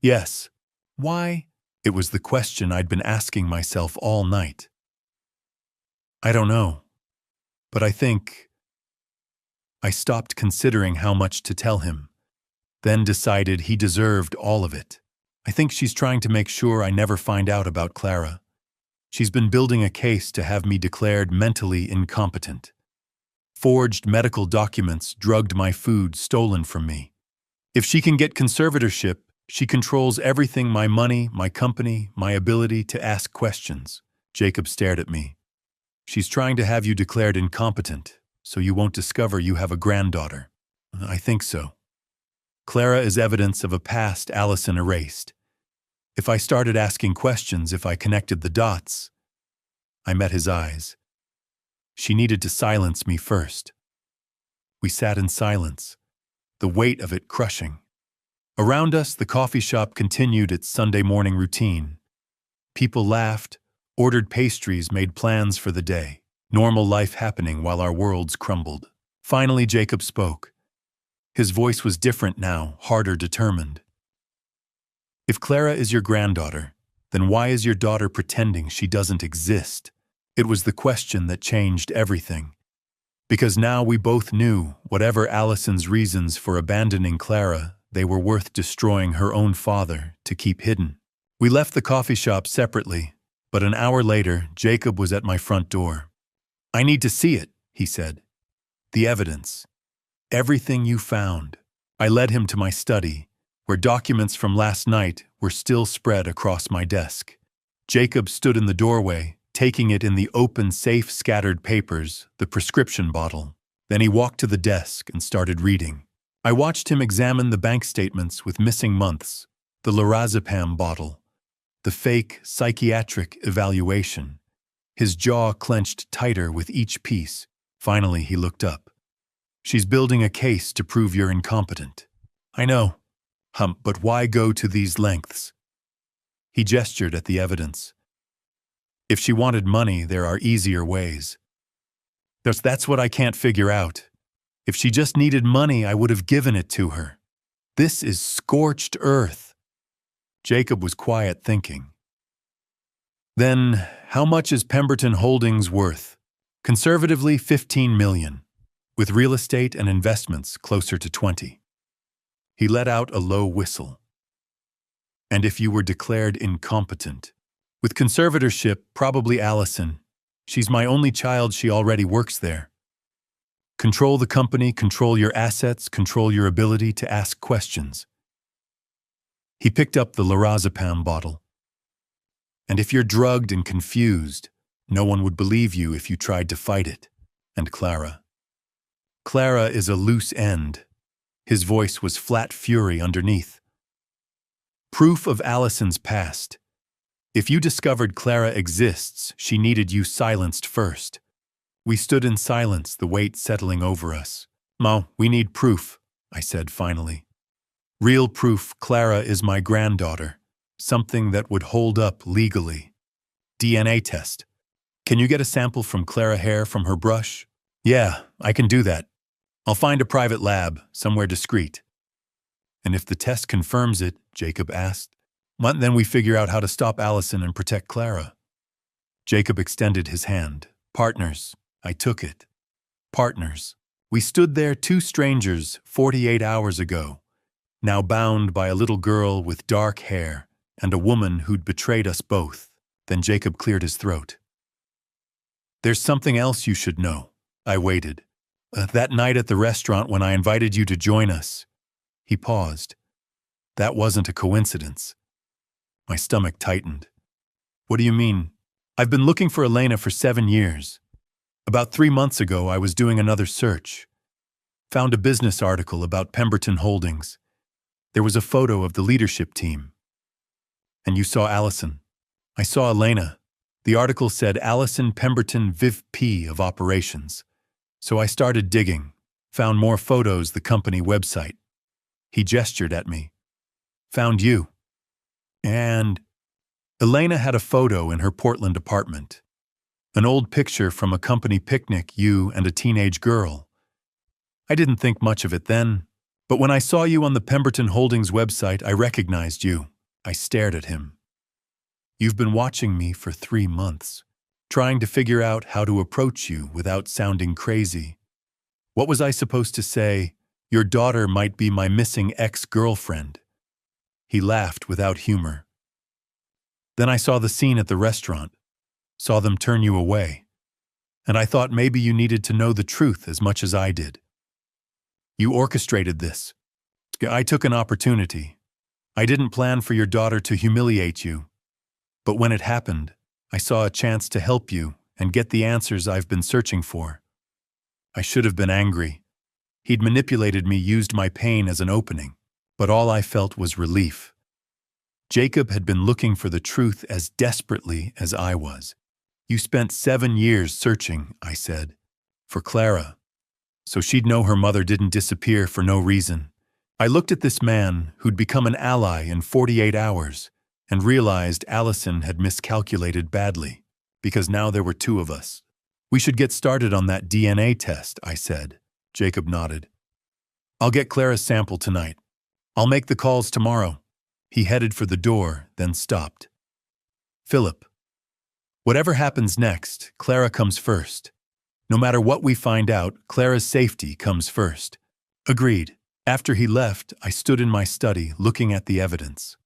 Yes. Why? It was the question I'd been asking myself all night. I don't know. But I think I stopped considering how much to tell him, then decided he deserved all of it. I think she's trying to make sure I never find out about Clara. She's been building a case to have me declared mentally incompetent. Forged medical documents, drugged my food, stolen from me. If she can get conservatorship, she controls everything: my money, my company, my ability to ask questions. Jacob stared at me. She's trying to have you declared incompetent, so you won't discover you have a granddaughter. I think so. Clara is evidence of a past Allison erased. If I started asking questions, if I connected the dots. I met his eyes. She needed to silence me first. We sat in silence, the weight of it crushing. Around us, the coffee shop continued its Sunday morning routine. People laughed, ordered pastries, made plans for the day. Normal life happening while our worlds crumbled. Finally, Jacob spoke. His voice was different now, harder, determined. If Clara is your granddaughter, then why is your daughter pretending she doesn't exist? It was the question that changed everything. Because now we both knew, whatever Allison's reasons for abandoning Clara, they were worth destroying her own father to keep hidden. We left the coffee shop separately, but an hour later, Jacob was at my front door. I need to see it, he said. The evidence. Everything you found. I led him to my study, where documents from last night were still spread across my desk. Jacob stood in the doorway, taking it in the open safe, scattered papers, the prescription bottle. Then he walked to the desk and started reading. I watched him examine the bank statements with missing months, the lorazepam bottle, the fake psychiatric evaluation. His jaw clenched tighter with each piece. Finally, he looked up. She's building a case to prove you're incompetent. I know. But why go to these lengths? He gestured at the evidence. If she wanted money, there are easier ways. That's what I can't figure out. If she just needed money, I would have given it to her. This is scorched earth. Jacob was quiet, thinking. Then, how much is Pemberton Holdings worth? Conservatively, $15 million, with real estate and investments closer to 20. He let out a low whistle. And if you were declared incompetent? With conservatorship, probably Allison. She's my only child, she already works there. Control the company, control your assets, control your ability to ask questions. He picked up the lorazepam bottle. And if you're drugged and confused, no one would believe you if you tried to fight it. And Clara. Clara is a loose end. His voice was flat fury underneath. Proof of Allison's past. If you discovered Clara exists, she needed you silenced first. We stood in silence, the weight settling over us. "Ma, we need proof," I said finally. "Real proof Clara is my granddaughter. Something that would hold up legally. DNA test. Can you get a sample from Clara hair from her brush?" "Yeah, I can do that. I'll find a private lab, somewhere discreet." "And if the test confirms it," Jacob asked, "then we figure out how to stop Allison and protect Clara." Jacob extended his hand. "Partners." I took it. Partners. We stood there, two strangers, 48 hours ago, now bound by a little girl with dark hair and a woman who'd betrayed us both. Then Jacob cleared his throat. "There's something else you should know." I waited. "That night at the restaurant when I invited you to join us." He paused. "That wasn't a coincidence." My stomach tightened. "What do you mean?" "I've been looking for Elena for 7 years. About 3 months ago, I was doing another search. Found a business article about Pemberton Holdings. There was a photo of the leadership team. And you saw Allison. I saw Elena. The article said Allison Pemberton Viv P of Operations. So I started digging, found more photos, the company website. He gestured at me. Found you. And Elena had a photo in her Portland apartment. An old picture from a company picnic, you and a teenage girl. I didn't think much of it then, but when I saw you on the Pemberton Holdings website, I recognized you. I stared at him. You've been watching me for 3 months, trying to figure out how to approach you without sounding crazy. What was I supposed to say? Your daughter might be my missing ex-girlfriend. He laughed without humor. Then I saw the scene at the restaurant, saw them turn you away, and I thought maybe you needed to know the truth as much as I did. You orchestrated this. I took an opportunity. I didn't plan for your daughter to humiliate you. But when it happened, I saw a chance to help you and get the answers I've been searching for. I should have been angry. He'd manipulated me, used my pain as an opening, but all I felt was relief. Jacob had been looking for the truth as desperately as I was. You spent 7 years searching, I said, for Clara, so she'd know her mother didn't disappear for no reason. I looked at this man who'd become an ally in 48 hours and realized Allison had miscalculated badly, because now there were 2 of us. We should get started on that DNA test, I said. Jacob nodded. I'll get Clara's sample tonight. I'll make the calls tomorrow. He headed for the door, then stopped. Philip, whatever happens next, Clara comes first. No matter what we find out, Clara's safety comes first. Agreed. After he left, I stood in my study looking at the evidence.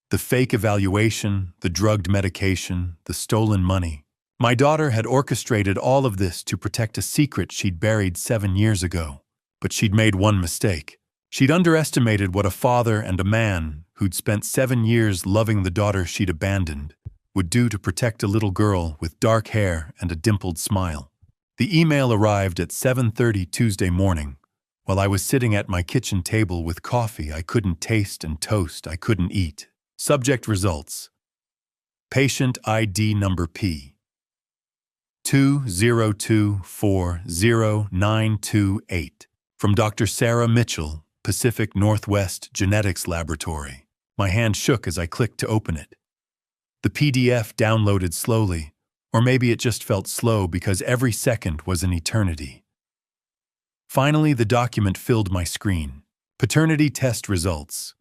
The fake evaluation, the drugged medication, the stolen money. My daughter had orchestrated all of this to protect a secret she'd buried 7 years ago. But she'd made one mistake. She'd underestimated what a father and a man who'd spent 7 years loving the daughter she'd abandoned would do to protect a little girl with dark hair and a dimpled smile. The email arrived at 7:30 Tuesday morning, while I was sitting at my kitchen table with coffee I couldn't taste and toast I couldn't eat. Subject results. Patient ID number P. 202400928 from Dr. Sarah Mitchell, Pacific Northwest Genetics Laboratory. My hand shook as I clicked to open it. The PDF downloaded slowly, or maybe it just felt slow because every second was an eternity. Finally, the document filled my screen. Paternity test results.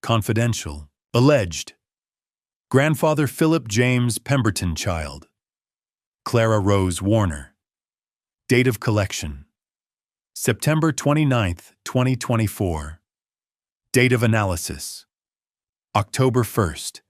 Confidential. Alleged. Grandfather Philip James Pemberton child. Clara Rose Warner. Date of collection. September 29th, 2024. Date of analysis. October 1st,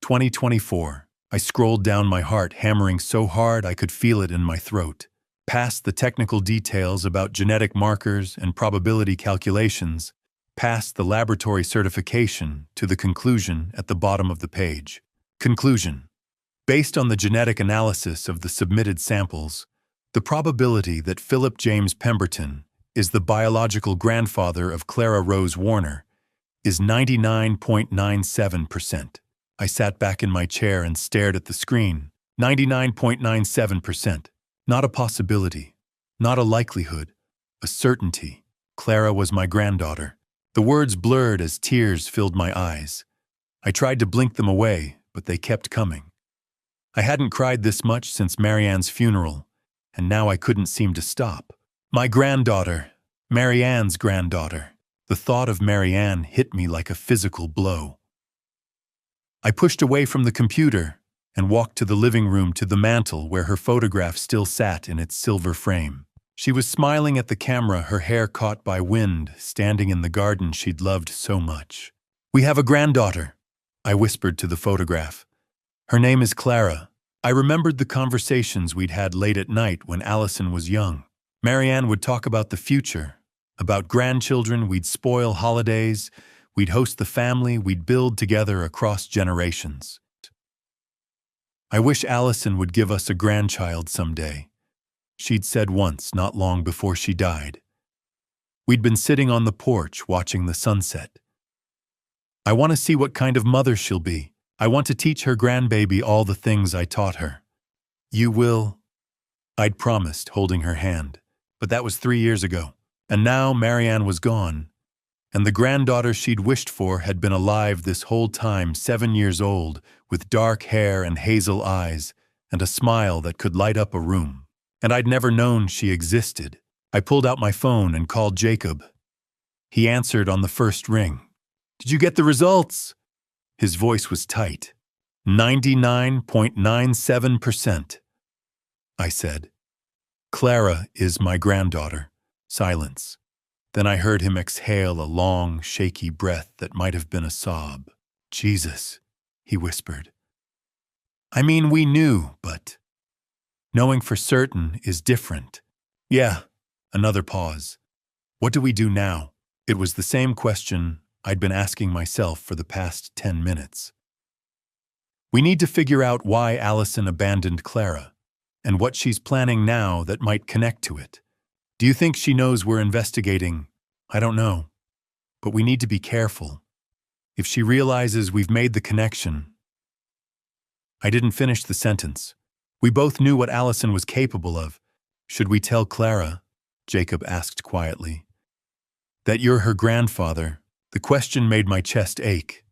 2024. I scrolled down, my heart hammering so hard I could feel it in my throat. Past the technical details about genetic markers and probability calculations, past the laboratory certification to the conclusion at the bottom of the page. Conclusion. Based on the genetic analysis of the submitted samples, the probability that Philip James Pemberton is the biological grandfather of Clara Rose Warner is 99.97%. I sat back in my chair and stared at the screen. 99.97%. Not a possibility, not a likelihood, a certainty. Clara was my granddaughter. The words blurred as tears filled my eyes. I tried to blink them away, but they kept coming. I hadn't cried this much since Marianne's funeral, and now I couldn't seem to stop. My granddaughter, Marianne's granddaughter. The thought of Marianne hit me like a physical blow. I pushed away from the computer and walked to the living room, to the mantel where her photograph still sat in its silver frame. She was smiling at the camera, her hair caught by wind, standing in the garden she'd loved so much. "We have a granddaughter," I whispered to the photograph. "Her name is Clara." I remembered the conversations we'd had late at night when Allison was young. Marianne would talk about the future, about grandchildren, we'd spoil holidays, we'd host the family, we'd build together across generations. "I wish Allison would give us a grandchild someday," she'd said once, not long before she died. We'd been sitting on the porch watching the sunset. "I want to see what kind of mother she'll be," I want to teach her grandbaby all the things I taught her. You will? I'd promised, holding her hand. But that was 3 years ago. And now Marianne was gone. And the granddaughter she'd wished for had been alive this whole time, 7 years old, with dark hair and hazel eyes, and a smile that could light up a room. And I'd never known she existed. I pulled out my phone and called Jacob. He answered on the first ring. Did you get the results? His voice was tight. 99.97%. I said. Clara is my granddaughter. Silence. Then I heard him exhale a long, shaky breath that might have been a sob. Jesus, he whispered. I mean, we knew, but knowing for certain is different. Yeah, another pause. What do we do now? It was the same question I'd been asking myself for the past 10 minutes. We need to figure out why Allison abandoned Clara, and what she's planning now that might connect to it. Do you think she knows we're investigating? I don't know. But we need to be careful. If she realizes we've made the connection. I didn't finish the sentence. We both knew what Allison was capable of. Should we tell Clara? Jacob asked quietly. That you're her grandfather. The question made my chest ache.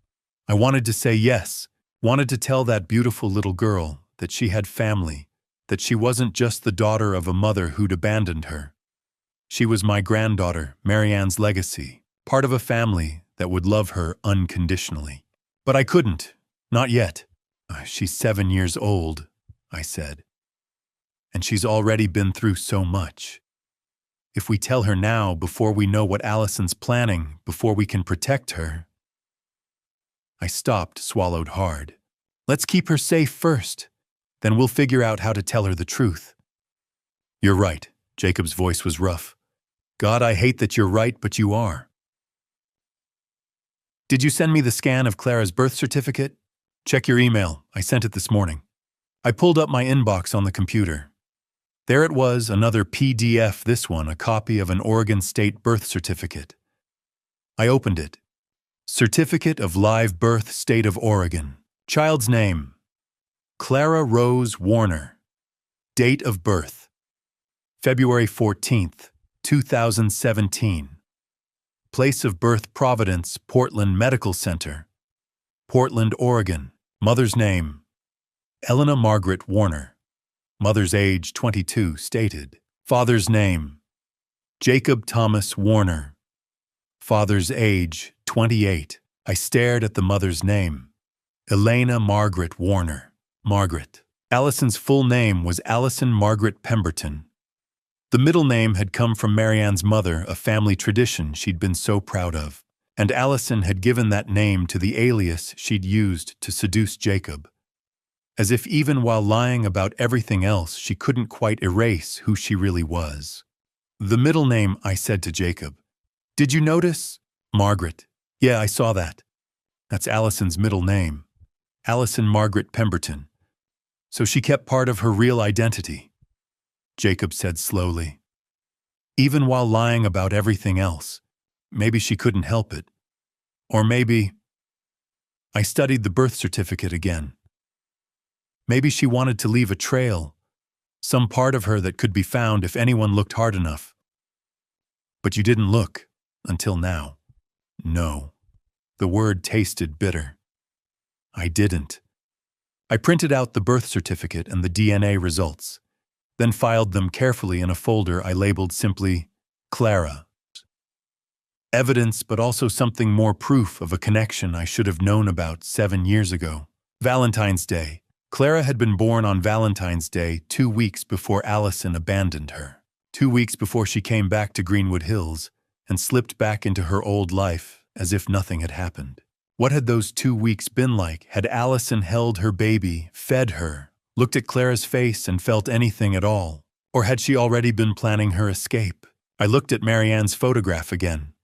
I wanted to say yes, wanted to tell that beautiful little girl that she had family, that she wasn't just the daughter of a mother who'd abandoned her. She was my granddaughter, Marianne's legacy, part of a family that would love her unconditionally. But I couldn't, not yet. She's 7 years old, I said. And she's already been through so much. If we tell her now, before we know what Allison's planning, before we can protect her. I stopped, swallowed hard. Let's keep her safe first. Then we'll figure out how to tell her the truth. You're right. Jacob's voice was rough. God, I hate that you're right, but you are. Did you send me the scan of Clara's birth certificate? Check your email. I sent it this morning. I pulled up my inbox on the computer. There it was, another PDF, this one, a copy of an Oregon State birth certificate. I opened it. Certificate of Live Birth, State of Oregon. Child's name, Clara Rose Warner. Date of birth, February 14th, 2017. Place of birth, Providence, Portland Medical Center, Portland, Oregon. Mother's name, Elena Margaret Warner. Mother's age, 22, stated. Father's name, Jacob Thomas Warner. Father's age, 28. I stared at the mother's name, Elena Margaret Warner. Margaret. Allison's full name was Allison Margaret Pemberton. The middle name had come from Marianne's mother, a family tradition she'd been so proud of, and Allison had given that name to the alias she'd used to seduce Jacob. As if even while lying about everything else, she couldn't quite erase who she really was. The middle name, I said to Jacob. Did you notice? Margaret. Yeah, I saw that. That's Allison's middle name. Allison Margaret Pemberton. So she kept part of her real identity. Jacob said slowly. Even while lying about everything else. Maybe she couldn't help it. Or maybe... I studied the birth certificate again. Maybe she wanted to leave a trail, some part of her that could be found if anyone looked hard enough. But you didn't look, until now. No. The word tasted bitter. I didn't. I printed out the birth certificate and the DNA results, then filed them carefully in a folder I labeled simply Clara. Evidence, but also something more, proof of a connection I should have known about 7 years ago. Valentine's Day. Clara had been born on Valentine's Day 2 weeks before Allison abandoned her. 2 weeks before she came back to Greenwood Hills and slipped back into her old life as if nothing had happened. What had those 2 weeks been like? Had Allison held her baby, fed her, looked at Clara's face and felt anything at all? Or had she already been planning her escape? I looked at Marianne's photograph again.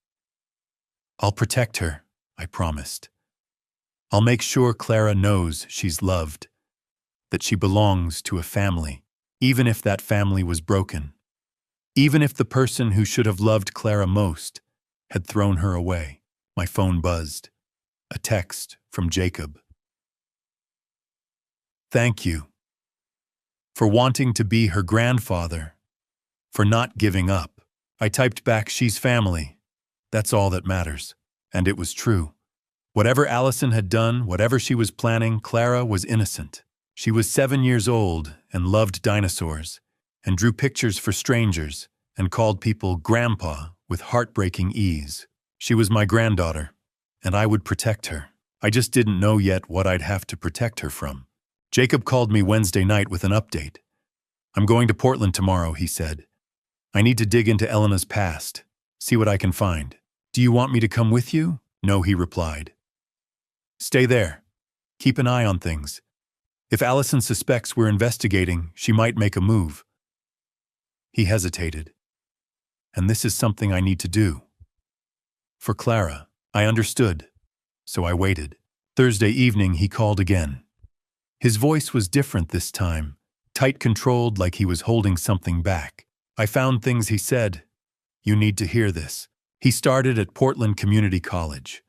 I'll protect her, I promised. I'll make sure Clara knows she's loved, that she belongs to a family, even if that family was broken, even if the person who should have loved Clara most had thrown her away. My phone buzzed. A text from Jacob. Thank you. For wanting to be her grandfather. For not giving up. I typed back, she's family. That's all that matters. And it was true. Whatever Allison had done, whatever she was planning, Clara was innocent. She was 7 years old and loved dinosaurs, and drew pictures for strangers, and called people grandpa with heartbreaking ease. She was my granddaughter, and I would protect her. I just didn't know yet what I'd have to protect her from. Jacob called me Wednesday night with an update. I'm going to Portland tomorrow, he said. I need to dig into Elena's past, see what I can find. Do you want me to come with you? No, he replied. Stay there. Keep an eye on things. If Allison suspects we're investigating, she might make a move. He hesitated. And this is something I need to do. For Clara, I understood. So I waited. Thursday evening, he called again. His voice was different this time, tight controlled like he was holding something back. I found things, he said. You need to hear this. He started at Portland Community College.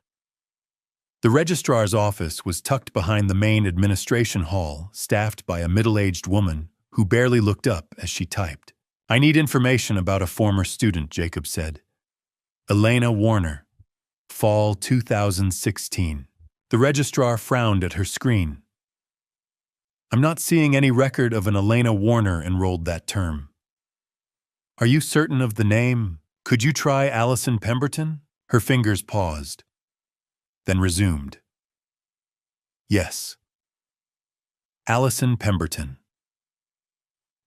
The registrar's office was tucked behind the main administration hall, staffed by a middle-aged woman who barely looked up as she typed. I need information about a former student, Jacob said. Elena Warner. Fall 2016. The registrar frowned at her screen. I'm not seeing any record of an Elena Warner enrolled that term. Are you certain of the name? Could you try Allison Pemberton? Her fingers paused, then resumed. Yes. Allison Pemberton.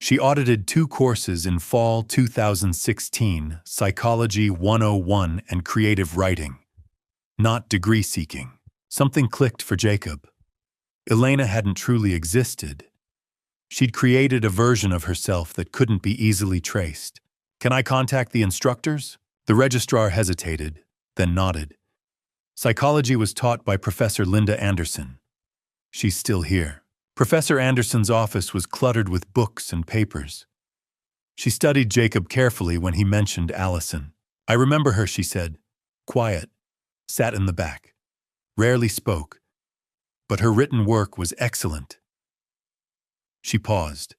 She audited 2 courses in fall 2016, Psychology 101 and Creative Writing. Not degree seeking. Something clicked for Jacob. Elena hadn't truly existed. She'd created a version of herself that couldn't be easily traced. Can I contact the instructors? The registrar hesitated, then nodded. Psychology was taught by Professor Linda Anderson. She's still here. Professor Anderson's office was cluttered with books and papers. She studied Jacob carefully when he mentioned Allison. I remember her, she said. Quiet. Sat in the back. Rarely spoke. But her written work was excellent. She paused.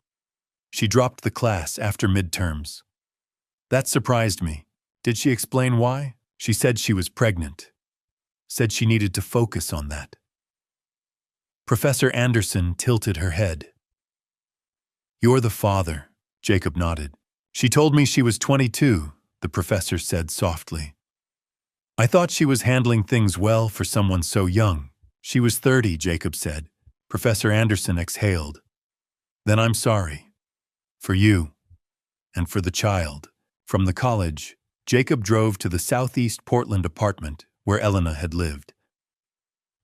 She dropped the class after midterms. That surprised me. Did she explain why? She said she was pregnant. Said she needed to focus on that. Professor Anderson tilted her head. You're the father, Jacob nodded. She told me she was 22, the professor said softly. I thought she was handling things well for someone so young. She was 30, Jacob said. Professor Anderson exhaled. Then I'm sorry. For you. And for the child. From the college, Jacob drove to the southeast Portland apartment where Elena had lived.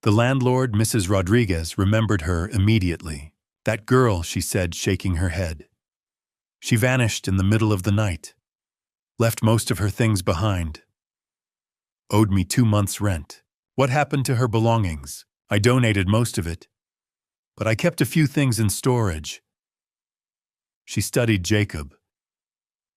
The landlord, Mrs. Rodriguez, remembered her immediately. That girl, she said, shaking her head. She vanished in the middle of the night. Left most of her things behind. Owed me 2 months' rent. What happened to her belongings? I donated most of it. But I kept a few things in storage. She studied Jacob.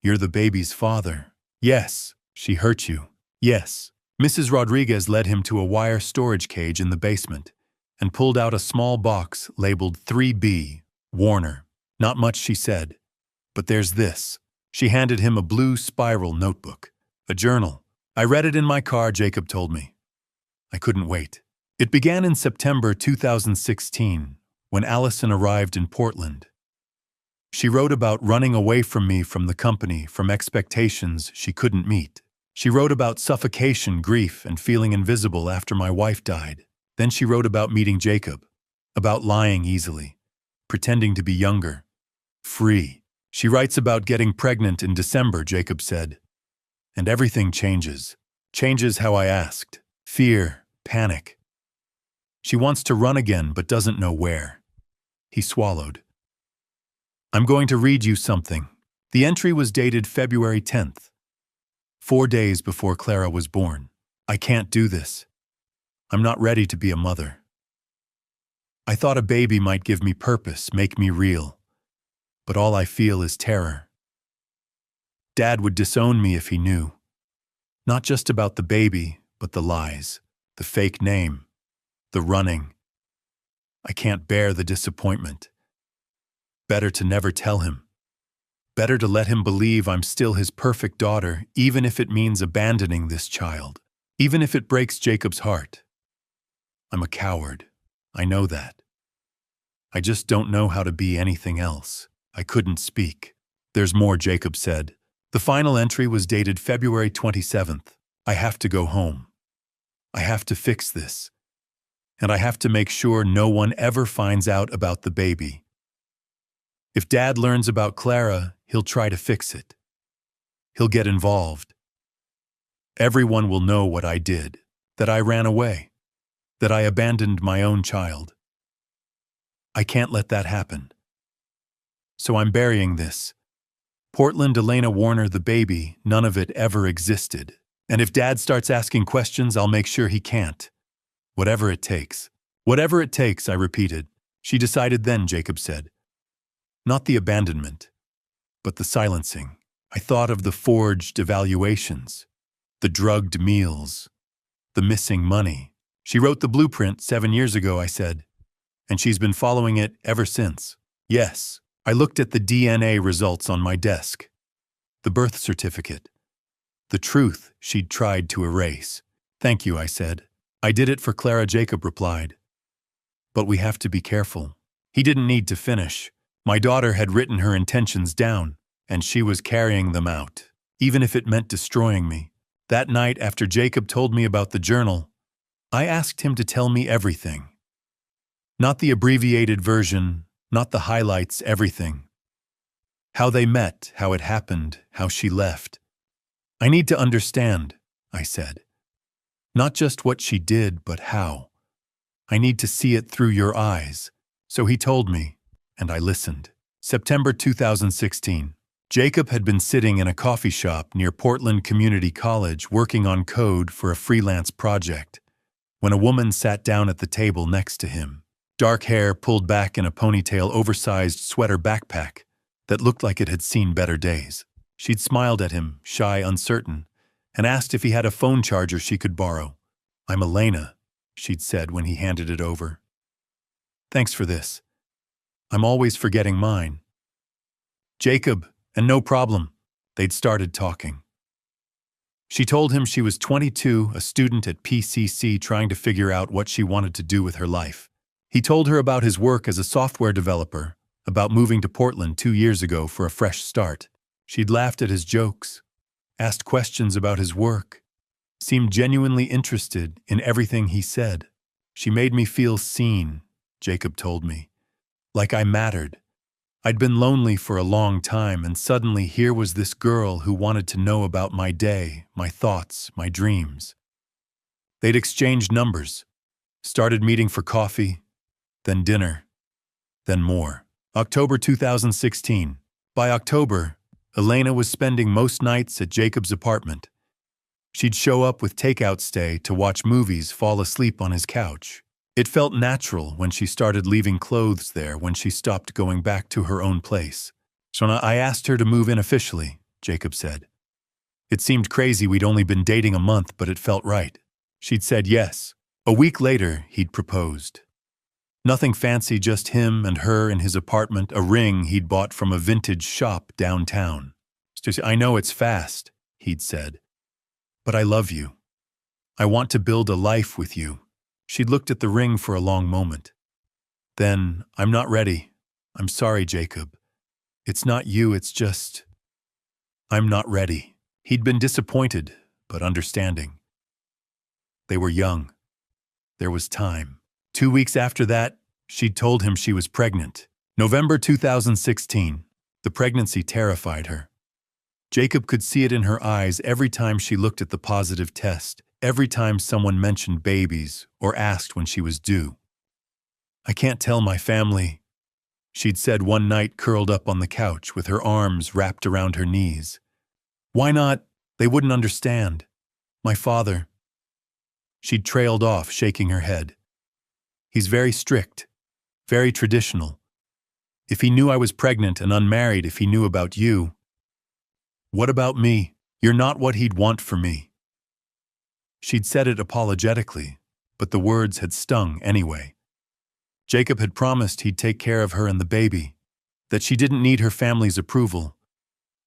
You're the baby's father. Yes. She hurt you. Yes. Mrs. Rodriguez led him to a wire storage cage in the basement and pulled out a small box labeled 3B, Warner. Not much, she said. But there's this. She handed him a blue spiral notebook, a journal. I read it in my car, Jacob told me. I couldn't wait. It began in September 2016, when Allison arrived in Portland. She wrote about running away from me from the company, from expectations she couldn't meet. She wrote about suffocation, grief, and feeling invisible after my wife died. Then she wrote about meeting Jacob, about lying easily, pretending to be younger, free. She writes about getting pregnant in December, Jacob said. And everything changes. Changes how I asked. Fear, panic. She wants to run again but doesn't know where. He swallowed. I'm going to read you something. The entry was dated February 10th. 4 days before Clara was born. I can't do this. I'm not ready to be a mother. I thought a baby might give me purpose, make me real. But all I feel is terror. Dad would disown me if he knew. Not just about the baby, but the lies, the fake name, the running. I can't bear the disappointment. Better to never tell him. Better to let him believe I'm still his perfect daughter, even if it means abandoning this child. Even if it breaks Jacob's heart. I'm a coward. I know that. I just don't know how to be anything else. I couldn't speak. There's more, Jacob said. The final entry was dated February 27th. I have to go home. I have to fix this. And I have to make sure no one ever finds out about the baby. If Dad learns about Clara, he'll try to fix it. He'll get involved. Everyone will know what I did, that I ran away, that I abandoned my own child. I can't let that happen. So I'm burying this. Portland Elena Warner, the baby, none of it ever existed. And if Dad starts asking questions, I'll make sure he can't. Whatever it takes. Whatever it takes, I repeated. She decided then, Jacob said. Not the abandonment, but the silencing. I thought of the forged evaluations, the drugged meals, the missing money. She wrote the blueprint 7 years ago, I said, and she's been following it ever since. Yes, I looked at the DNA results on my desk, the birth certificate, the truth she'd tried to erase. Thank you, I said. I did it for Clara, Jacob replied. But we have to be careful. He didn't need to finish. My daughter had written her intentions down, and she was carrying them out, even if it meant destroying me. That night, after Jacob told me about the journal, I asked him to tell me everything. Not the abbreviated version, not the highlights, everything. How they met, how it happened, how she left. I need to understand, I said. Not just what she did, but how. I need to see it through your eyes. So he told me, and I listened. September 2016. Jacob had been sitting in a coffee shop near Portland Community College working on code for a freelance project, when a woman sat down at the table next to him. Dark hair pulled back in a ponytail, oversized sweater backpack that looked like it had seen better days. She'd smiled at him, shy, uncertain, and asked if he had a phone charger she could borrow. I'm Elena, she'd said when he handed it over. Thanks for this. I'm always forgetting mine. Jacob, and no problem. They'd started talking. She told him she was 22, a student at PCC trying to figure out what she wanted to do with her life. He told her about his work as a software developer, about moving to Portland 2 years ago for a fresh start. She'd laughed at his jokes, asked questions about his work, seemed genuinely interested in everything he said. She made me feel seen, Jacob told me, like I mattered. I'd been lonely for a long time, and suddenly here was this girl who wanted to know about my day, my thoughts, my dreams. They'd exchanged numbers, started meeting for coffee, then dinner, then more. October 2016. By October, Elena was spending most nights at Jacob's apartment. She'd show up with takeout stay to watch movies, fall asleep on his couch. It felt natural when she started leaving clothes there, when she stopped going back to her own place. So I asked her to move in officially, Jacob said. It seemed crazy, we'd only been dating a month, but it felt right. She'd said yes. A week later, he'd proposed. Nothing fancy, just him and her in his apartment, a ring he'd bought from a vintage shop downtown. I know it's fast, he'd said, but I love you. I want to build a life with you. She'd looked at the ring for a long moment. Then, I'm not ready. I'm sorry, Jacob. It's not you, it's just... I'm not ready. He'd been disappointed, but understanding. They were young. There was time. 2 weeks after that, she'd told him she was pregnant. November 2016. The pregnancy terrified her. Jacob could see it in her eyes every time she looked at the positive test, every time someone mentioned babies or asked when she was due. I can't tell my family, she'd said one night, curled up on the couch with her arms wrapped around her knees. Why not? They wouldn't understand. My father. She'd trailed off, shaking her head. He's very strict, very traditional. If he knew I was pregnant and unmarried, if he knew about you. What about me? You're not what he'd want for me. She'd said it apologetically, but the words had stung anyway. Jacob had promised he'd take care of her and the baby, that she didn't need her family's approval,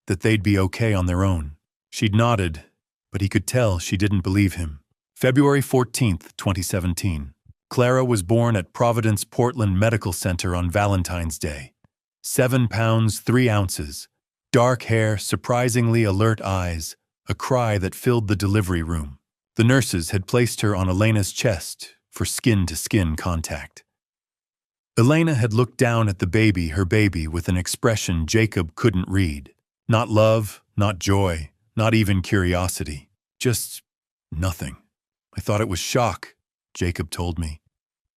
that they'd be okay on their own. She'd nodded, but he could tell she didn't believe him. February 14th, 2017. Clara was born at Providence Portland Medical Center on Valentine's Day. 7 pounds 3 ounces, dark hair, surprisingly alert eyes, a cry that filled the delivery room. The nurses had placed her on Elena's chest for skin-to-skin contact. Elena had looked down at her baby, with an expression Jacob couldn't read. Not love, not joy, not even curiosity. Just nothing. I thought it was shock, Jacob told me.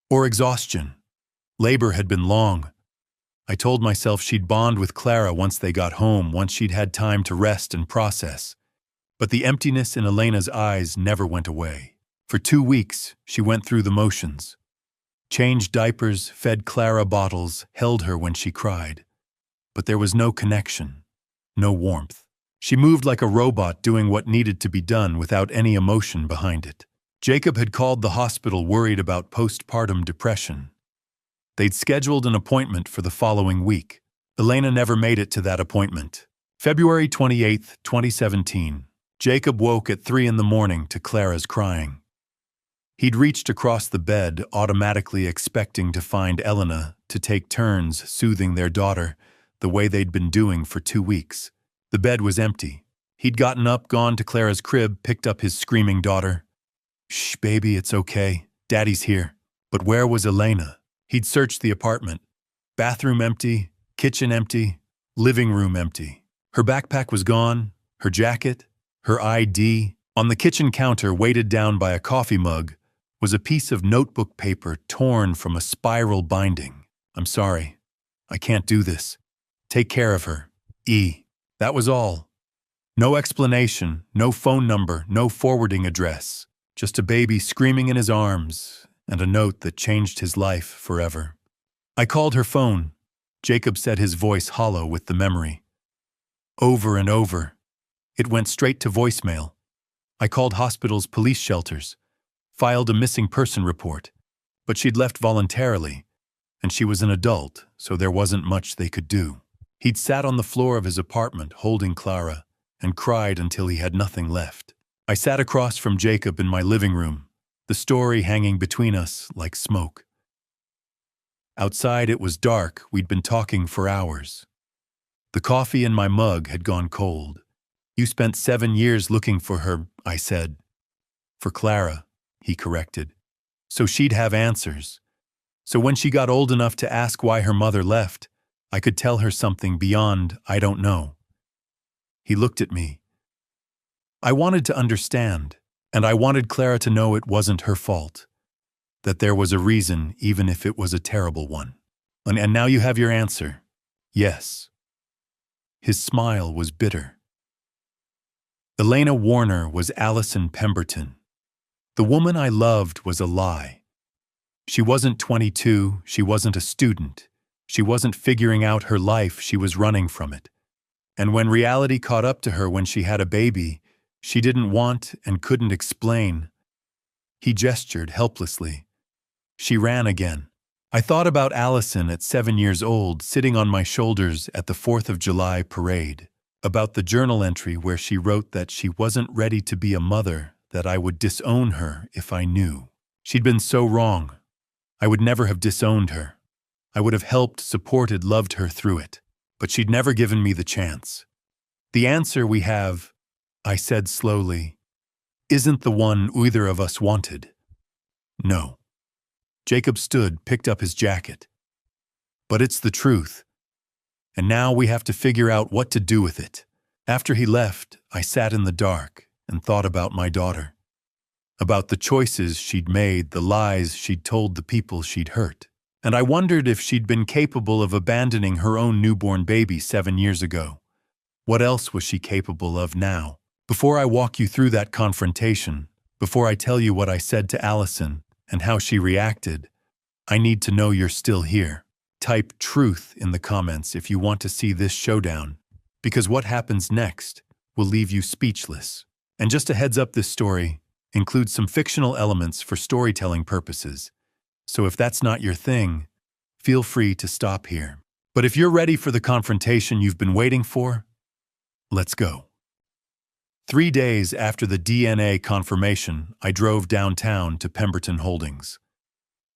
Or exhaustion. Labor had been long. I told myself she'd bond with Clara once they got home, once she'd had time to rest and process. But the emptiness in Elena's eyes never went away. For 2 weeks, she went through the motions. Changed diapers, fed Clara bottles, held her when she cried. But there was no connection, no warmth. She moved like a robot, doing what needed to be done without any emotion behind it. Jacob had called the hospital worried about postpartum depression. They'd scheduled an appointment for the following week. Elena never made it to that appointment. February 28th, 2017. Jacob woke at 3 a.m. to Clara's crying. He'd reached across the bed, automatically expecting to find Elena to take turns soothing their daughter the way they'd been doing for 2 weeks. The bed was empty. He'd gotten up, gone to Clara's crib, picked up his screaming daughter. "Shh, baby, it's okay. Daddy's here." But where was Elena? He'd searched the apartment. Bathroom empty, kitchen empty, living room empty. Her backpack was gone, her jacket, her ID. On the kitchen counter, weighted down by a coffee mug, was a piece of notebook paper torn from a spiral binding. "I'm sorry. I can't do this. Take care of her. E." That was all. No explanation, no phone number, no forwarding address. Just a baby screaming in his arms, and a note that changed his life forever. I called her phone. Jacob said, his voice hollow with the memory. Over and over. It went straight to voicemail. I called hospitals, police shelters, filed a missing person report, but she'd left voluntarily, and she was an adult, so there wasn't much they could do. He'd sat on the floor of his apartment holding Clara and cried until he had nothing left. I sat across from Jacob in my living room, the story hanging between us like smoke. Outside it was dark. We'd been talking for hours. The coffee in my mug had gone cold. "You spent 7 years looking for her," I said. "For Clara," he corrected. "So she'd have answers. So when she got old enough to ask why her mother left, I could tell her something beyond, 'I don't know.'" He looked at me. I wanted to understand, and I wanted Clara to know it wasn't her fault, that there was a reason, even if it was a terrible one. "And now you have your answer." "Yes." His smile was bitter. Elena Warner was Allison Pemberton. The woman I loved was a lie. She wasn't 22, she wasn't a student. She wasn't figuring out her life, she was running from it. And when reality caught up to her when she had a baby, she didn't want and couldn't explain. He gestured helplessly. She ran again. I thought about Allison at 7 years old, sitting on my shoulders at the 4th of July parade, about the journal entry where she wrote that she wasn't ready to be a mother, that I would disown her if I knew. She'd been so wrong. I would never have disowned her. I would have helped, supported, loved her through it. But she'd never given me the chance. "The answer we have," I said slowly, "isn't the one either of us wanted." "No." Jacob stood, picked up his jacket. "But it's the truth. And now we have to figure out what to do with it." After he left, I sat in the dark and thought about my daughter. About the choices she'd made, the lies she'd told the people she'd hurt. And I wondered if she'd been capable of abandoning her own newborn baby 7 years ago. What else was she capable of now? Before I walk you through that confrontation, before I tell you what I said to Allison and how she reacted, I need to know you're still here. Type truth in the comments if you want to see this showdown, because what happens next will leave you speechless. And just a heads up, this story includes some fictional elements for storytelling purposes. So if that's not your thing, feel free to stop here. But if you're ready for the confrontation you've been waiting for, let's go. 3 days after the DNA confirmation, I drove downtown to Pemberton Holdings.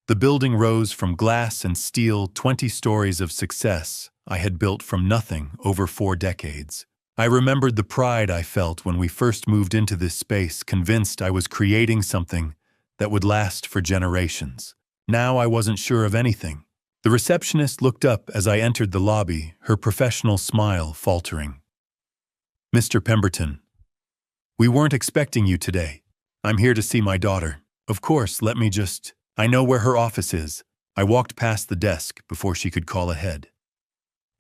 The building rose from glass and steel, 20 stories of success I had built from nothing over 4 decades. I remembered the pride I felt when we first moved into this space, convinced I was creating something that would last for generations. Now I wasn't sure of anything. The receptionist looked up as I entered the lobby, her professional smile faltering. "Mr. Pemberton, we weren't expecting you today. I'm here to see my daughter. Of course, I know where her office is." I walked past the desk before she could call ahead.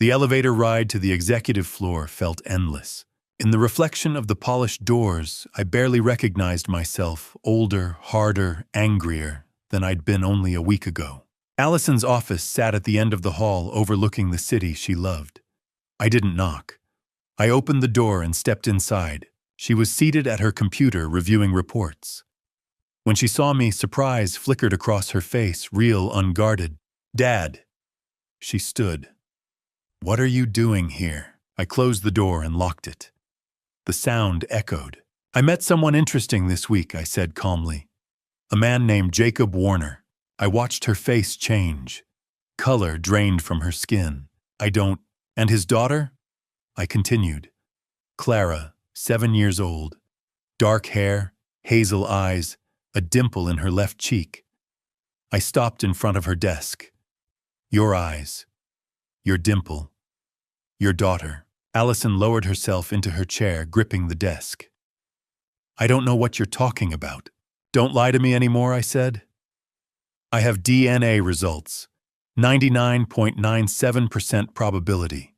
The elevator ride to the executive floor felt endless. In the reflection of the polished doors, I barely recognized myself, older, harder, angrier than I'd been only a week ago. Allison's office sat at the end of the hall overlooking the city she loved. I didn't knock. I opened the door and stepped inside. She was seated at her computer reviewing reports. When she saw me, surprise flickered across her face, real, unguarded. "Dad." She stood. "What are you doing here?" I closed the door and locked it. The sound echoed. "I met someone interesting this week," I said calmly. "A man named Jacob Warner." I watched her face change. Color drained from her skin. And his daughter?" I continued. "Clara, 7 years old. Dark hair, hazel eyes, a dimple in her left cheek." I stopped in front of her desk. "Your eyes. Your dimple. Your daughter." Allison lowered herself into her chair, gripping the desk. "I don't know what you're talking about." "Don't lie to me anymore," I said. "I have DNA results. 99.97% probability.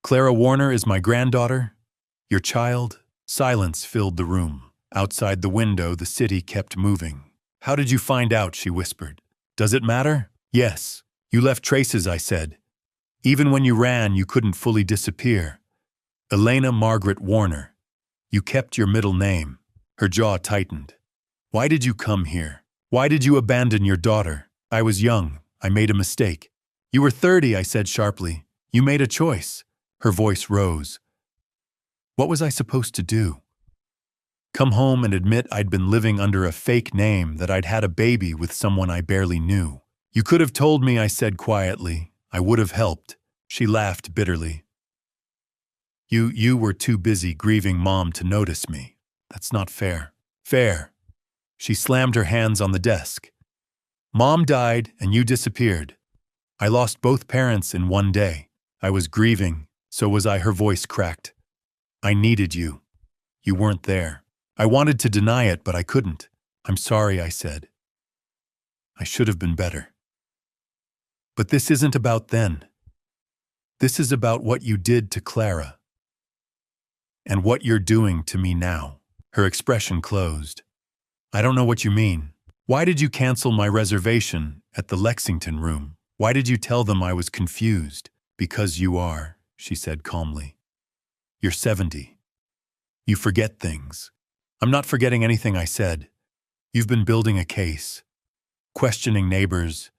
Clara Warner is my granddaughter. Your child." Silence filled the room. Outside the window, the city kept moving. "How did you find out?" she whispered. "Does it matter?" "Yes. You left traces," I said. "Even when you ran, you couldn't fully disappear. Elena Margaret Warner. You kept your middle name." Her jaw tightened. "Why did you come here? Why did you abandon your daughter?" "I was young. I made a mistake." "You were 30, I said sharply. "You made a choice." Her voice rose. "What was I supposed to do? Come home and admit I'd been living under a fake name, that I'd had a baby with someone I barely knew?" "You could have told me," I said quietly. "I would have helped." She laughed bitterly. You were too busy grieving Mom to notice me. That's not fair." "Fair." She slammed her hands on the desk. "Mom died and you disappeared. I lost both parents in 1 day. I was grieving, so was I." Her voice cracked. "I needed you. You weren't there. I wanted to deny it, but I couldn't." "I'm sorry," I said. "I should have been better. But this isn't about then. This is about what you did to Clara. And what you're doing to me now." Her expression closed. "I don't know what you mean. Why did you cancel my reservation at the Lexington room? Why did you tell them I was confused?" "Because you are," she said calmly. "You're 70. You forget things." "I'm not forgetting anything," I said. "You've been building a case, questioning neighbors,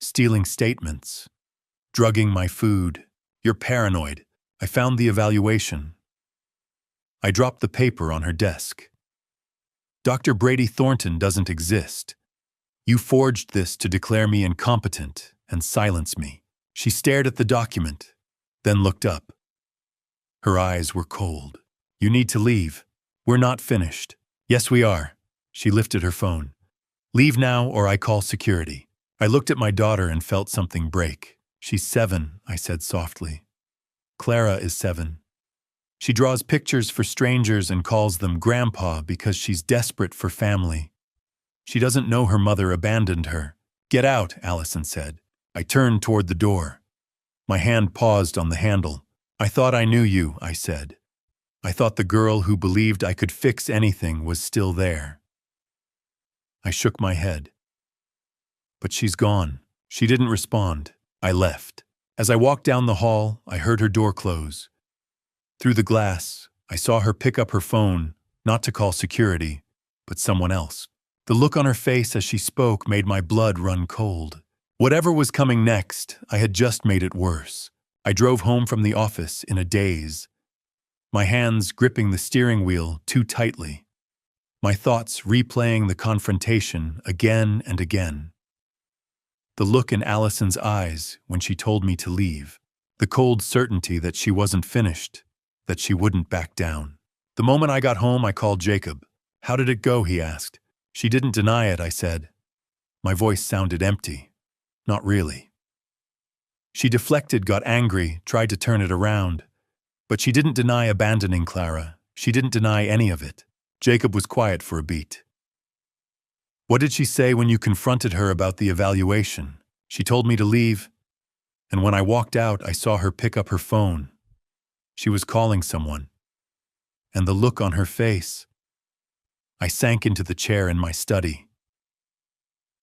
stealing statements, drugging my food. You're paranoid." I found the evaluation. I dropped the paper on her desk. "Dr. Brady Thornton doesn't exist. You forged this to declare me incompetent and silence me." She stared at the document, then looked up. Her eyes were cold. "You need to leave. We're not finished." "Yes, we are." She lifted her phone. "Leave now or I call security." I looked at my daughter and felt something break. "She's 7, I said softly. "Clara is 7. She draws pictures for strangers and calls them Grandpa because she's desperate for family. She doesn't know her mother abandoned her." "Get out," Allison said. I turned toward the door. My hand paused on the handle. "I thought I knew you," I said. I thought the girl who believed I could fix anything was still there. I shook my head. "But she's gone." She didn't respond. I left. As I walked down the hall, I heard her door close. Through the glass, I saw her pick up her phone, not to call security, but someone else. The look on her face as she spoke made my blood run cold. Whatever was coming next, I had just made it worse. I drove home from the office in a daze, my hands gripping the steering wheel too tightly, my thoughts replaying the confrontation again and again. The look in Allison's eyes when she told me to leave, the cold certainty that she wasn't finished, that she wouldn't back down. The moment I got home, I called Jacob. "How did it go?" he asked. "She didn't deny it," I said. My voice sounded empty. "Not really." She deflected, got angry, tried to turn it around. But she didn't deny abandoning Clara. She didn't deny any of it. Jacob was quiet for a beat. "What did she say when you confronted her about the evaluation?" "She told me to leave. And when I walked out, I saw her pick up her phone. She was calling someone. And the look on her face." I sank into the chair in my study.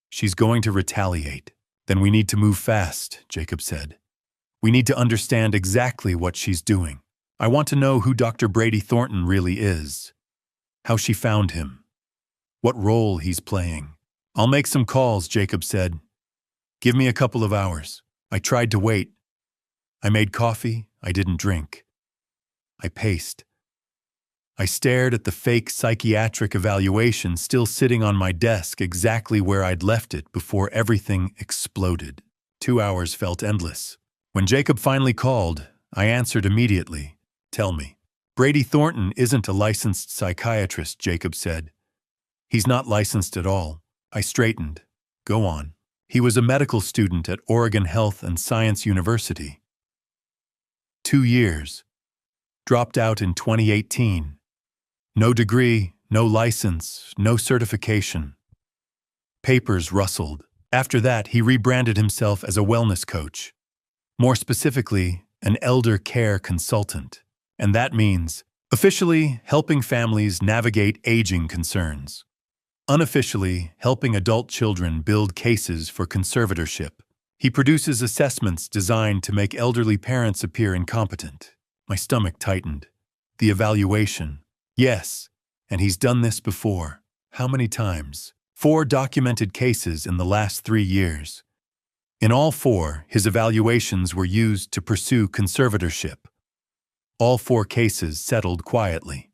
"She's going to retaliate. Then we need to move fast," Jacob said. "We need to understand exactly what she's doing. I want to know who Dr. Brady Thornton really is, how she found him, what role he's playing." "I'll make some calls," Jacob said. "Give me a couple of hours." I tried to wait. I made coffee. I didn't drink. I paced. I stared at the fake psychiatric evaluation still sitting on my desk exactly where I'd left it before everything exploded. 2 hours felt endless. When Jacob finally called, I answered immediately. "Tell me." "Brady Thornton isn't a licensed psychiatrist," Jacob said. "He's not licensed at all." I straightened. "Go on." "He was a medical student at Oregon Health and Science University. 2 years. Dropped out in 2018. No degree, no license, no certification." Papers rustled. After that, he rebranded himself as a wellness coach. More specifically, an elder care consultant. And that means, officially, helping families navigate aging concerns. Unofficially, helping adult children build cases for conservatorship. He produces assessments designed to make elderly parents appear incompetent. My stomach tightened. The evaluation. Yes, and he's done this before. How many times? 4 documented cases in the last 3 years. In all 4, his evaluations were used to pursue conservatorship. All 4 cases settled quietly.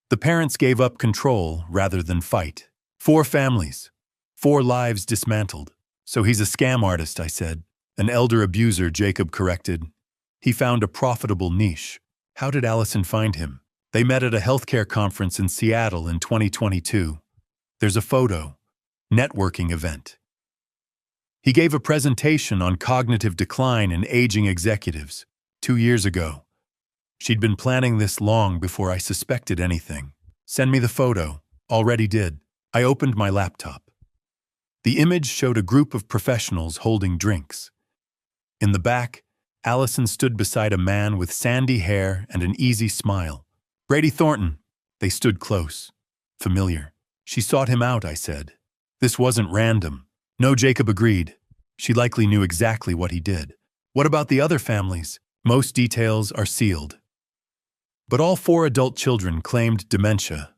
The parents gave up control rather than fight. 4 families. 4 lives dismantled. "So he's a scam artist," I said. "An elder abuser," Jacob corrected. "He found a profitable niche." "How did Allison find him?" "They met at a healthcare conference in Seattle in 2022. There's a photo. Networking event. He gave a presentation on cognitive decline in aging executives 2 years ago. She'd been planning this long before I suspected anything. "Send me the photo." "Already did." I opened my laptop. The image showed a group of professionals holding drinks. In the back, Allison stood beside a man with sandy hair and an easy smile. "Brady Thornton." They stood close. Familiar. "She sought him out," I said. "This wasn't random." "No," Jacob agreed. "She likely knew exactly what he did." "What about the other families?" "Most details are sealed." But all 4 adult children claimed dementia.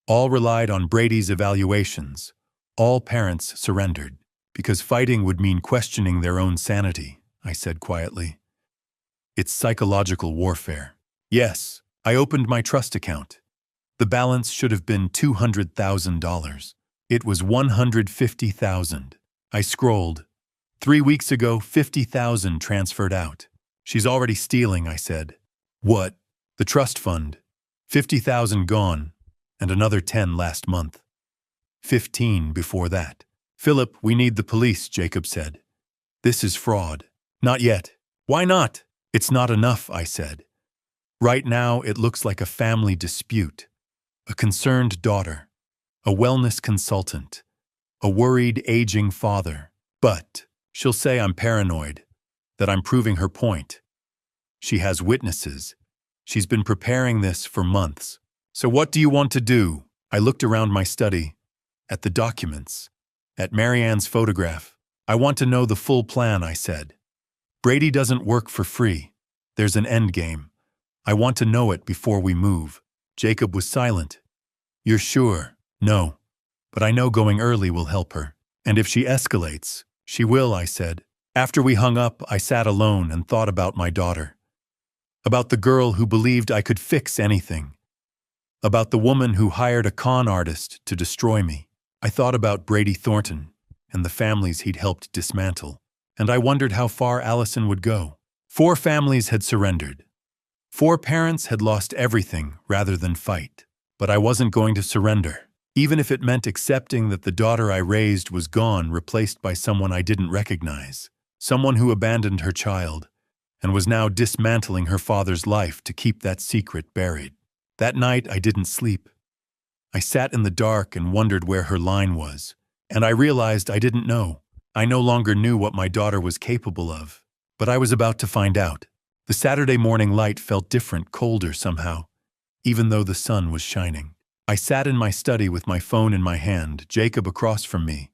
All relied on Brady's evaluations. All parents surrendered. "Because fighting would mean questioning their own sanity," I said quietly. "It's psychological warfare." "Yes." I opened my trust account. The balance should have been $200,000. It was $150,000. I scrolled. 3 weeks ago, $50,000 transferred out. "She's already stealing," I said. "What?" "The trust fund. $50,000 gone, and another 10 last month. 15 before that." "Philip, we need the police," Jacob said. "This is fraud." "Not yet." "Why not?" "It's not enough," I said. "Right now, it looks like a family dispute. A concerned daughter, a wellness consultant, a worried aging father. But she'll say I'm paranoid, that I'm proving her point. She has witnesses. She's been preparing this for months. So what do you want to do?" I looked around my study, at the documents, at Marianne's photograph. "I want to know the full plan," I said. "Brady doesn't work for free. There's an end game. I want to know it before we move." Jacob was silent. "You're sure?" "No. But I know going early will help her. And if she escalates, She will, I said. After we hung up, I sat alone and thought about my daughter. About the girl who believed I could fix anything. About the woman who hired a con artist to destroy me. I thought about Brady Thornton and the families he'd helped dismantle. And I wondered how far Allison would go. 4 families had surrendered. 4 parents had lost everything rather than fight. But I wasn't going to surrender, even if it meant accepting that the daughter I raised was gone, replaced by someone I didn't recognize, someone who abandoned her child and was now dismantling her father's life to keep that secret buried. That night, I didn't sleep. I sat in the dark and wondered where her line was, and I realized I didn't know. I no longer knew what my daughter was capable of, but I was about to find out. The Saturday morning light felt different, colder somehow, even though the sun was shining. I sat in my study with my phone in my hand, Jacob across from me,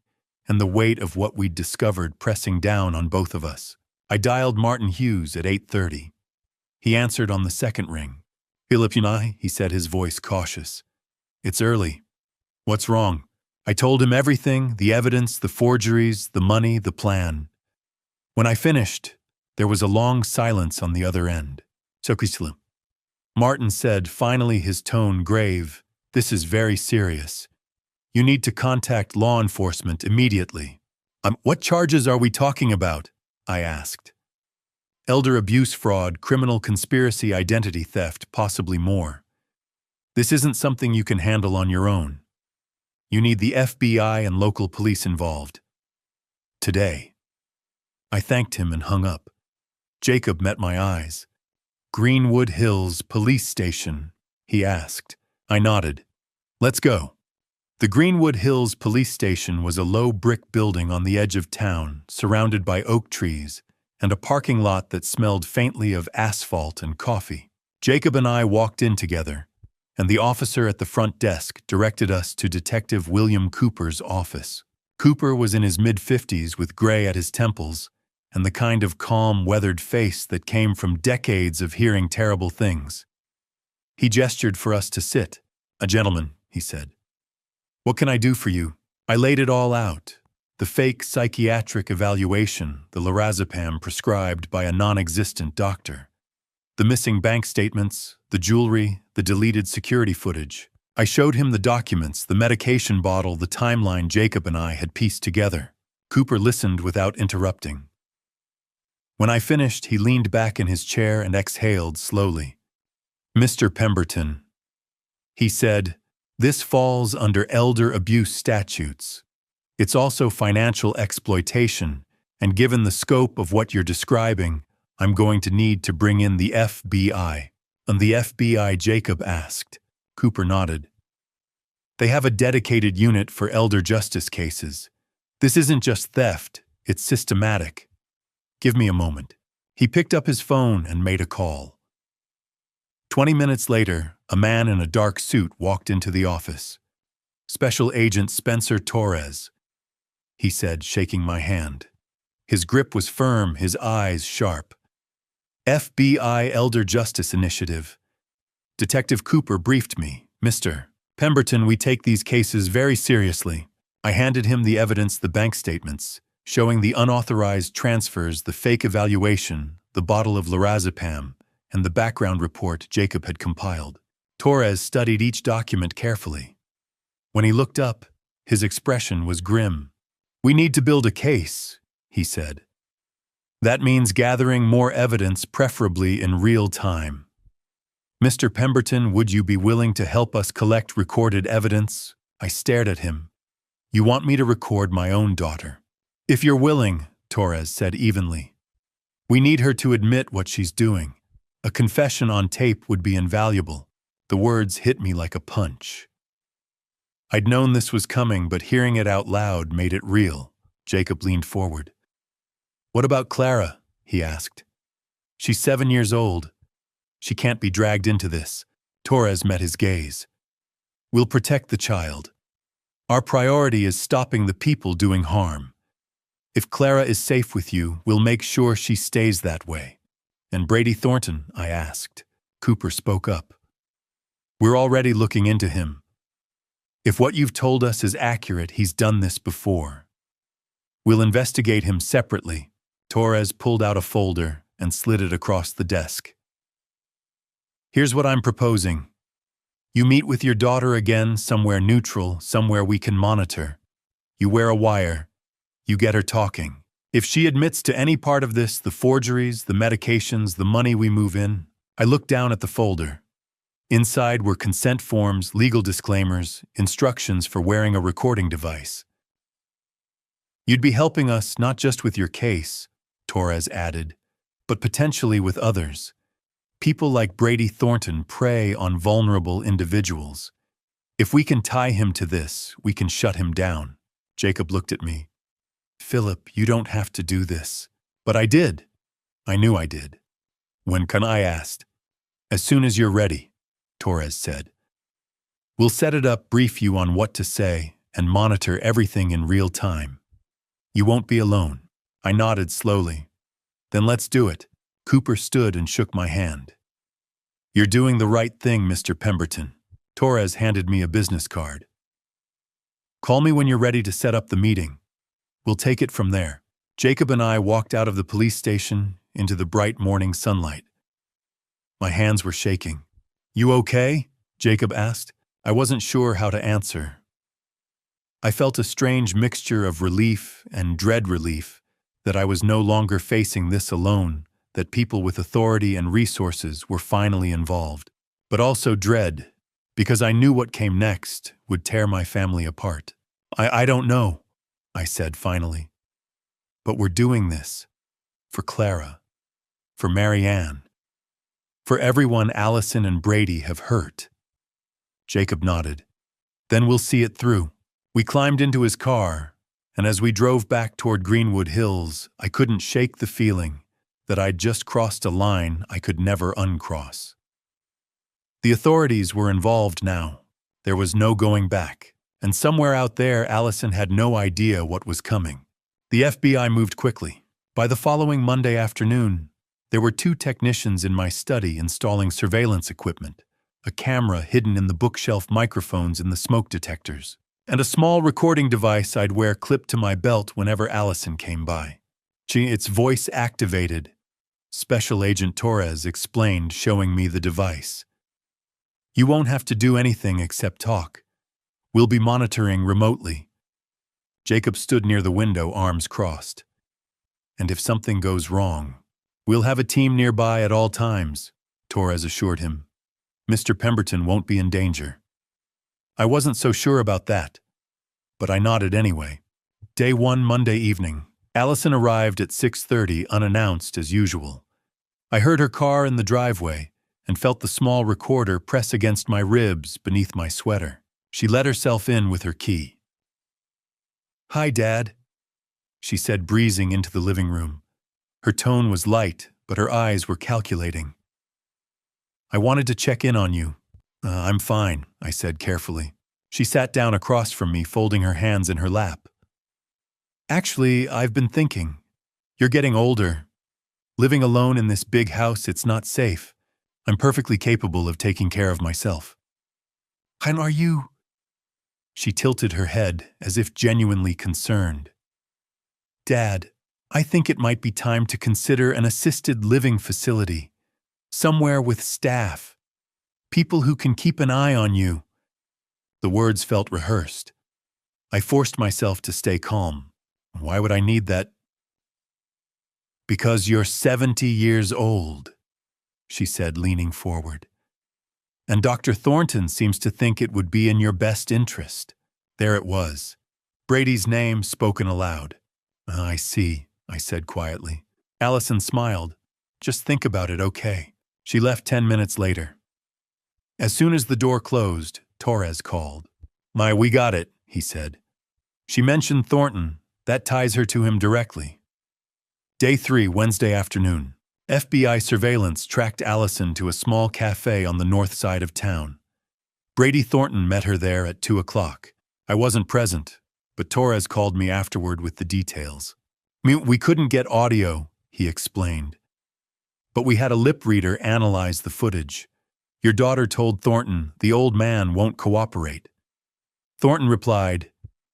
and the weight of what we'd discovered pressing down on both of us. I dialed Martin Hughes at 8:30. He answered on the second ring. "Philip and I," he said, his voice cautious. "It's early. What's wrong?" I told him everything, the evidence, the forgeries, the money, the plan. When I finished, there was a long silence on the other end. Martin said, finally, his tone grave, "This is very serious. You need to contact law enforcement immediately." What charges are we talking about?" I asked. "Elder abuse fraud, criminal conspiracy, identity theft, possibly more. This isn't something you can handle on your own. You need the FBI and local police involved. Today." I thanked him and hung up. Jacob met my eyes. "Greenwood Hills Police Station?" he asked. I nodded. "Let's go." The Greenwood Hills Police Station was a low brick building on the edge of town, surrounded by oak trees, and a parking lot that smelled faintly of asphalt and coffee. Jacob and I walked in together, and the officer at the front desk directed us to Detective William Cooper's office. Cooper was in his mid-50s with gray at his temples and the kind of calm, weathered face that came from decades of hearing terrible things. He gestured for us to sit. "A gentleman," he said. "What can I do for you?" I laid it all out. The fake psychiatric evaluation, the lorazepam prescribed by a non-existent doctor. The missing bank statements, the jewelry, the deleted security footage. I showed him the documents, the medication bottle, the timeline Jacob and I had pieced together. Cooper listened without interrupting. When I finished, he leaned back in his chair and exhaled slowly. "Mr. Pemberton," he said, "this falls under elder abuse statutes. It's also financial exploitation, and given the scope of what you're describing, I'm going to need to bring in the FBI." "And the FBI?" Jacob asked. Cooper nodded. "They have a dedicated unit for elder justice cases. This isn't just theft, it's systematic. Give me a moment." He picked up his phone and made a call. 20 minutes later, a man in a dark suit walked into the office. "Special Agent Spencer Torres," he said, shaking my hand. His grip was firm, his eyes sharp. "FBI Elder Justice Initiative." Detective Cooper briefed me. "Mr. Pemberton, we take these cases very seriously." I handed him the evidence, the bank statements, showing the unauthorized transfers, the fake evaluation, the bottle of lorazepam, and the background report Jacob had compiled. Torres studied each document carefully. When he looked up, his expression was grim. "We need to build a case," he said. "That means gathering more evidence, preferably in real time. Mr. Pemberton, would you be willing to help us collect recorded evidence?" I stared at him. "You want me to record my own daughter?" "If you're willing," Torres said evenly. "We need her to admit what she's doing. A confession on tape would be invaluable." The words hit me like a punch. I'd known this was coming, but hearing it out loud made it real. Jacob leaned forward. "What about Clara?" he asked. "She's 7 years old. She can't be dragged into this." Torres met his gaze. "We'll protect the child. Our priority is stopping the people doing harm. If Clara is safe with you, we'll make sure she stays that way." "And Brady Thornton?" I asked. Cooper spoke up. "We're already looking into him. If what you've told us is accurate, he's done this before. We'll investigate him separately. Torres pulled out a folder and slid it across the desk. Here's what I'm proposing. You meet with your daughter again somewhere neutral, somewhere we can monitor. You wear a wire. You get her talking. If she admits to any part of this, the forgeries, the medications, the money we move in, I looked down at the folder. Inside were consent forms, legal disclaimers, instructions for wearing a recording device. You'd be helping us not just with your case, Torres added, but potentially with others. People like Brady Thornton prey on vulnerable individuals. If we can tie him to this, we can shut him down. Jacob looked at me. Philip, you don't have to do this. But I did. I knew I did. When can I asked? As soon as you're ready, Torres said. We'll set it up, brief you on what to say, and monitor everything in real time. You won't be alone. I nodded slowly. Then let's do it. Cooper stood and shook my hand. You're doing the right thing, Mr. Pemberton. Torres handed me a business card. Call me when you're ready to set up the meeting. We'll take it from there. Jacob and I walked out of the police station into the bright morning sunlight. My hands were shaking. You okay? Jacob asked. I wasn't sure how to answer. I felt a strange mixture of relief and dread relief that I was no longer facing this alone, that people with authority and resources were finally involved. But also dread, because I knew what came next would tear my family apart. I don't know, I said finally. But we're doing this. For Clara. For Marianne. For everyone Allison and Brady have hurt. Jacob nodded. Then we'll see it through. We climbed into his car, and as we drove back toward Greenwood Hills, I couldn't shake the feeling that I'd just crossed a line I could never uncross. The authorities were involved now. There was no going back. And somewhere out there, Allison had no idea what was coming. The FBI moved quickly. By the following Monday afternoon, there were 2 technicians in my study installing surveillance equipment, a camera hidden in the bookshelf microphones in the smoke detectors, and a small recording device I'd wear clipped to my belt whenever Allison came by. It's voice-activated, Special Agent Torres explained, showing me the device. You won't have to do anything except talk. We'll be monitoring remotely. Jacob stood near the window, arms crossed. And if something goes wrong, we'll have a team nearby at all times, Torres assured him. Mr. Pemberton won't be in danger. I wasn't so sure about that, but I nodded anyway. Day 1, Monday evening. Allison arrived at 6:30 unannounced as usual. I heard her car in the driveway and felt the small recorder press against my ribs beneath my sweater. She let herself in with her key. Hi, Dad, she said, breezing into the living room. Her tone was light, but her eyes were calculating. I wanted to check in on you. I'm fine, I said carefully. She sat down across from me, folding her hands in her lap. Actually, I've been thinking. You're getting older. Living alone in this big house, it's not safe. I'm perfectly capable of taking care of myself. And are you? She tilted her head as if genuinely concerned. Dad, I think it might be time to consider an assisted living facility. Somewhere with staff. People who can keep an eye on you. The words felt rehearsed. I forced myself to stay calm. Why would I need that? Because you're 70 years old, she said, leaning forward. And Dr. Thornton seems to think it would be in your best interest. There it was. Brady's name spoken aloud. I see, I said quietly. Allison smiled. Just think about it, okay? She left 10 minutes later. As soon as the door closed, Torres called. We got it, he said. She mentioned Thornton. That ties her to him directly. Day 3, Wednesday afternoon. FBI surveillance tracked Allison to a small cafe on the north side of town. Brady Thornton met her there at 2 o'clock. I wasn't present, but Torres called me afterward with the details. We couldn't get audio, he explained. But we had a lip reader analyze the footage. Your daughter told Thornton the old man won't cooperate. Thornton replied,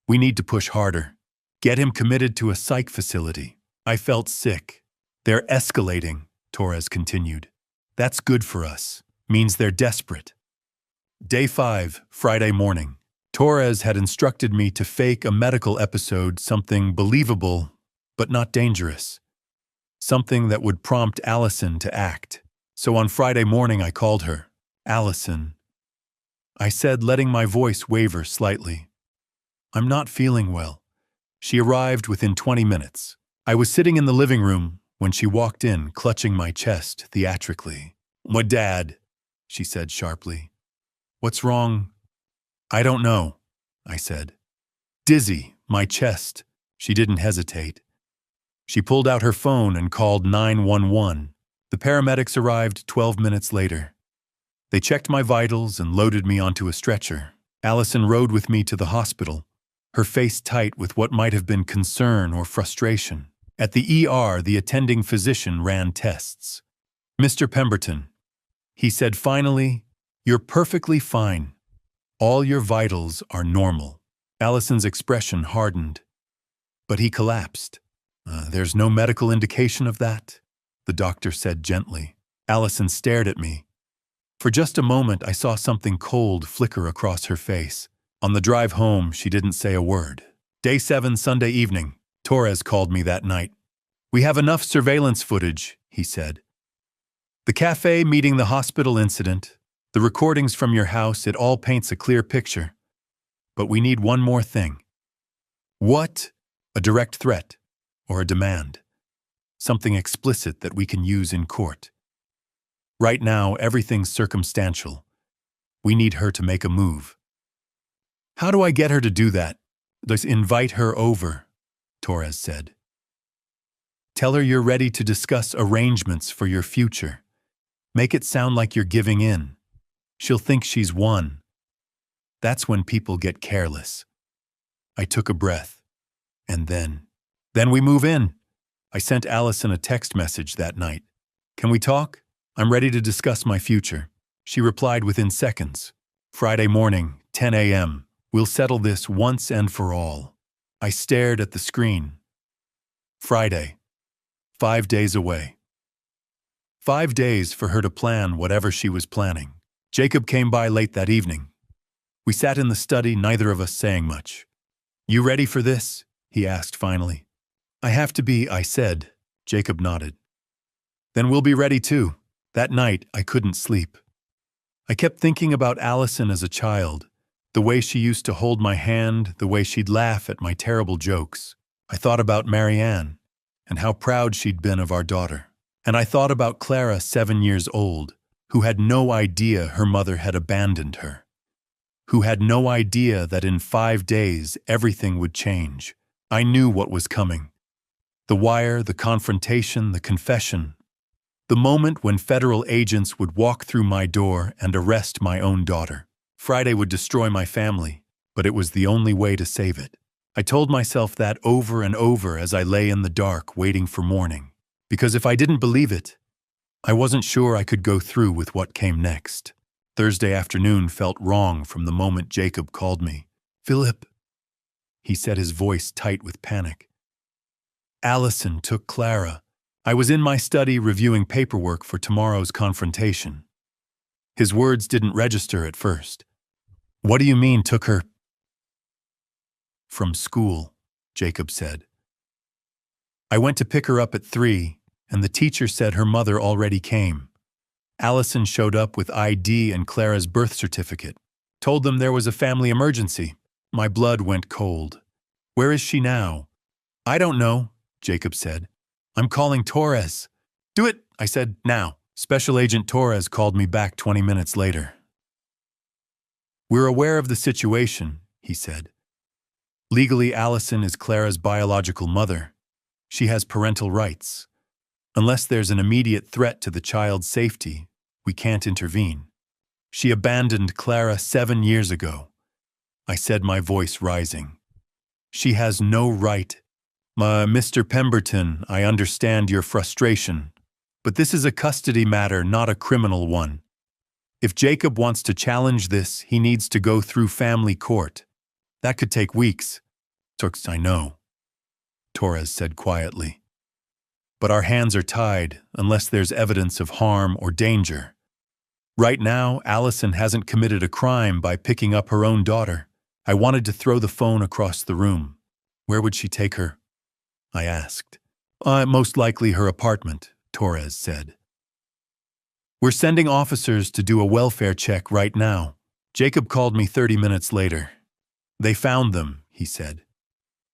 we need to push harder. Get him committed to a psych facility. I felt sick. They're escalating, Torres continued. That's good for us. Means they're desperate. Day 5, Friday morning. Torres had instructed me to fake a medical episode, something believable, but not dangerous. Something that would prompt Allison to act. So on Friday morning I called her. Allison, I said, letting my voice waver slightly. I'm not feeling well. She arrived within 20 minutes. I was sitting in the living room when she walked in, clutching my chest theatrically. "My dad," she said sharply. "What's wrong?" "I don't know," I said. "Dizzy, my chest." She didn't hesitate. She pulled out her phone and called 911. The paramedics arrived 12 minutes later. They checked my vitals and loaded me onto a stretcher. Allison rode with me to the hospital, her face tight with what might have been concern or frustration. At the ER, the attending physician ran tests. "Mr. Pemberton," he said finally, "you're perfectly fine. All your vitals are normal." Allison's expression hardened. But he collapsed. There's no medical indication of that," the doctor said gently. Allison stared at me. For just a moment, I saw something cold flicker across her face. On the drive home, she didn't say a word. Day 7, Sunday evening. Torres called me that night. "We have enough surveillance footage," he said. "The cafe meeting the hospital incident, the recordings from your house, it all paints a clear picture. But we need one more thing." "What?" "A direct threat, or a demand. Something explicit that we can use in court. Right now, everything's circumstantial. We need her to make a move." "How do I get her to do that?" "Just invite her over," Torres said. "Tell her you're ready to discuss arrangements for your future. Make it sound like you're giving in. She'll think she's won. That's when people get careless." I took a breath. And then we move in. I sent Allison a text message that night. "Can we talk? I'm ready to discuss my future." She replied within seconds. "Friday morning, 10 a.m. We'll settle this once and for all." I stared at the screen. Friday. 5 days away. 5 days for her to plan whatever she was planning. Jacob came by late that evening. We sat in the study, neither of us saying much. "You ready for this?" he asked finally. "I have to be," I said. Jacob nodded. "Then we'll be ready too." That night, I couldn't sleep. I kept thinking about Allison as a child, the way she used to hold my hand, the way she'd laugh at my terrible jokes. I thought about Marianne, and how proud she'd been of our daughter. And I thought about Clara, 7 years old, who had no idea her mother had abandoned her, who had no idea that in 5 days everything would change. I knew what was coming. The wire, the confrontation, the confession. The moment when federal agents would walk through my door and arrest my own daughter. Friday would destroy my family, but it was the only way to save it. I told myself that over and over as I lay in the dark waiting for morning. Because if I didn't believe it, I wasn't sure I could go through with what came next. Thursday afternoon felt wrong from the moment Jacob called me. "Philip," he said, his voice tight with panic. "Allison took Clara." I was in my study reviewing paperwork for tomorrow's confrontation. His words didn't register at first. "What do you mean, took her?" "From school," Jacob said. "I went to pick her up at 3, and the teacher said her mother already came. Allison showed up with ID and Clara's birth certificate. Told them there was a family emergency." My blood went cold. "Where is she now?" "I don't know," Jacob said. "I'm calling Torres." "Do it," I said, "now." Special Agent Torres called me back 20 minutes later. "We're aware of the situation," he said. "Legally, Allison is Clara's biological mother. She has parental rights. Unless there's an immediate threat to the child's safety, we can't intervene. She abandoned Clara 7 years ago." I said, my voice rising. "She has no right." Mr. Pemberton, I understand your frustration, but this is a custody matter, not a criminal one. If Jacob wants to challenge this, he needs to go through family court. That could take weeks." "I know." Torres said quietly. But our hands are tied unless there's evidence of harm or danger. Right now, Allison hasn't committed a crime by picking up her own daughter. I wanted to throw the phone across the room. Where would she take her? I asked. Most likely her apartment, Torres said. We're sending officers to do a welfare check right now. Jacob called me 30 minutes later. They found them, he said.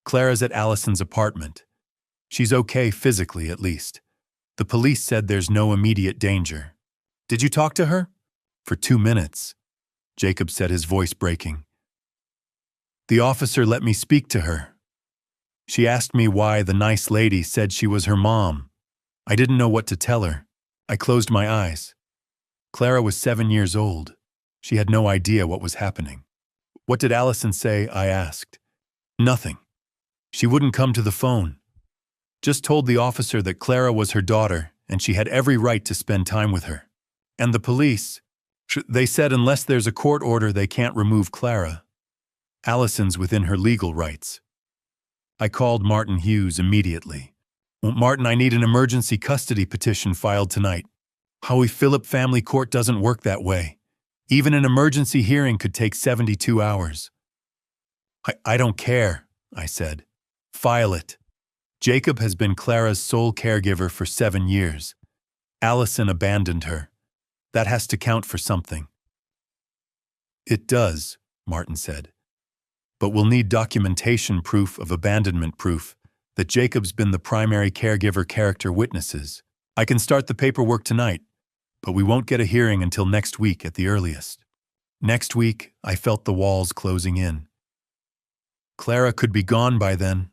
Clara's at Allison's apartment. She's okay physically, at least. The police said there's no immediate danger. Did you talk to her? For 2 minutes, Jacob said, his voice breaking. The officer let me speak to her. She asked me why the nice lady said she was her mom. I didn't know what to tell her. I closed my eyes. Clara was 7 years old. She had no idea what was happening. What did Allison say? I asked. Nothing. She wouldn't come to the phone. Just told the officer that Clara was her daughter and she had every right to spend time with her. And the police, they said unless there's a court order they can't remove Clara. Allison's within her legal rights. I called Martin Hughes immediately. Martin, I need an emergency custody petition filed tonight. Howie Phillip Family Court doesn't work that way. Even an emergency hearing could take 72 hours. I don't care, I said. File it. Jacob has been Clara's sole caregiver for 7 years. Allison abandoned her. That has to count for something. It does, Martin said. But we'll need documentation proof of abandonment proof that Jacob's been the primary caregiver character witnesses. I can start the paperwork tonight, but we won't get a hearing until next week at the earliest. Next week, I felt the walls closing in. Clara could be gone by then.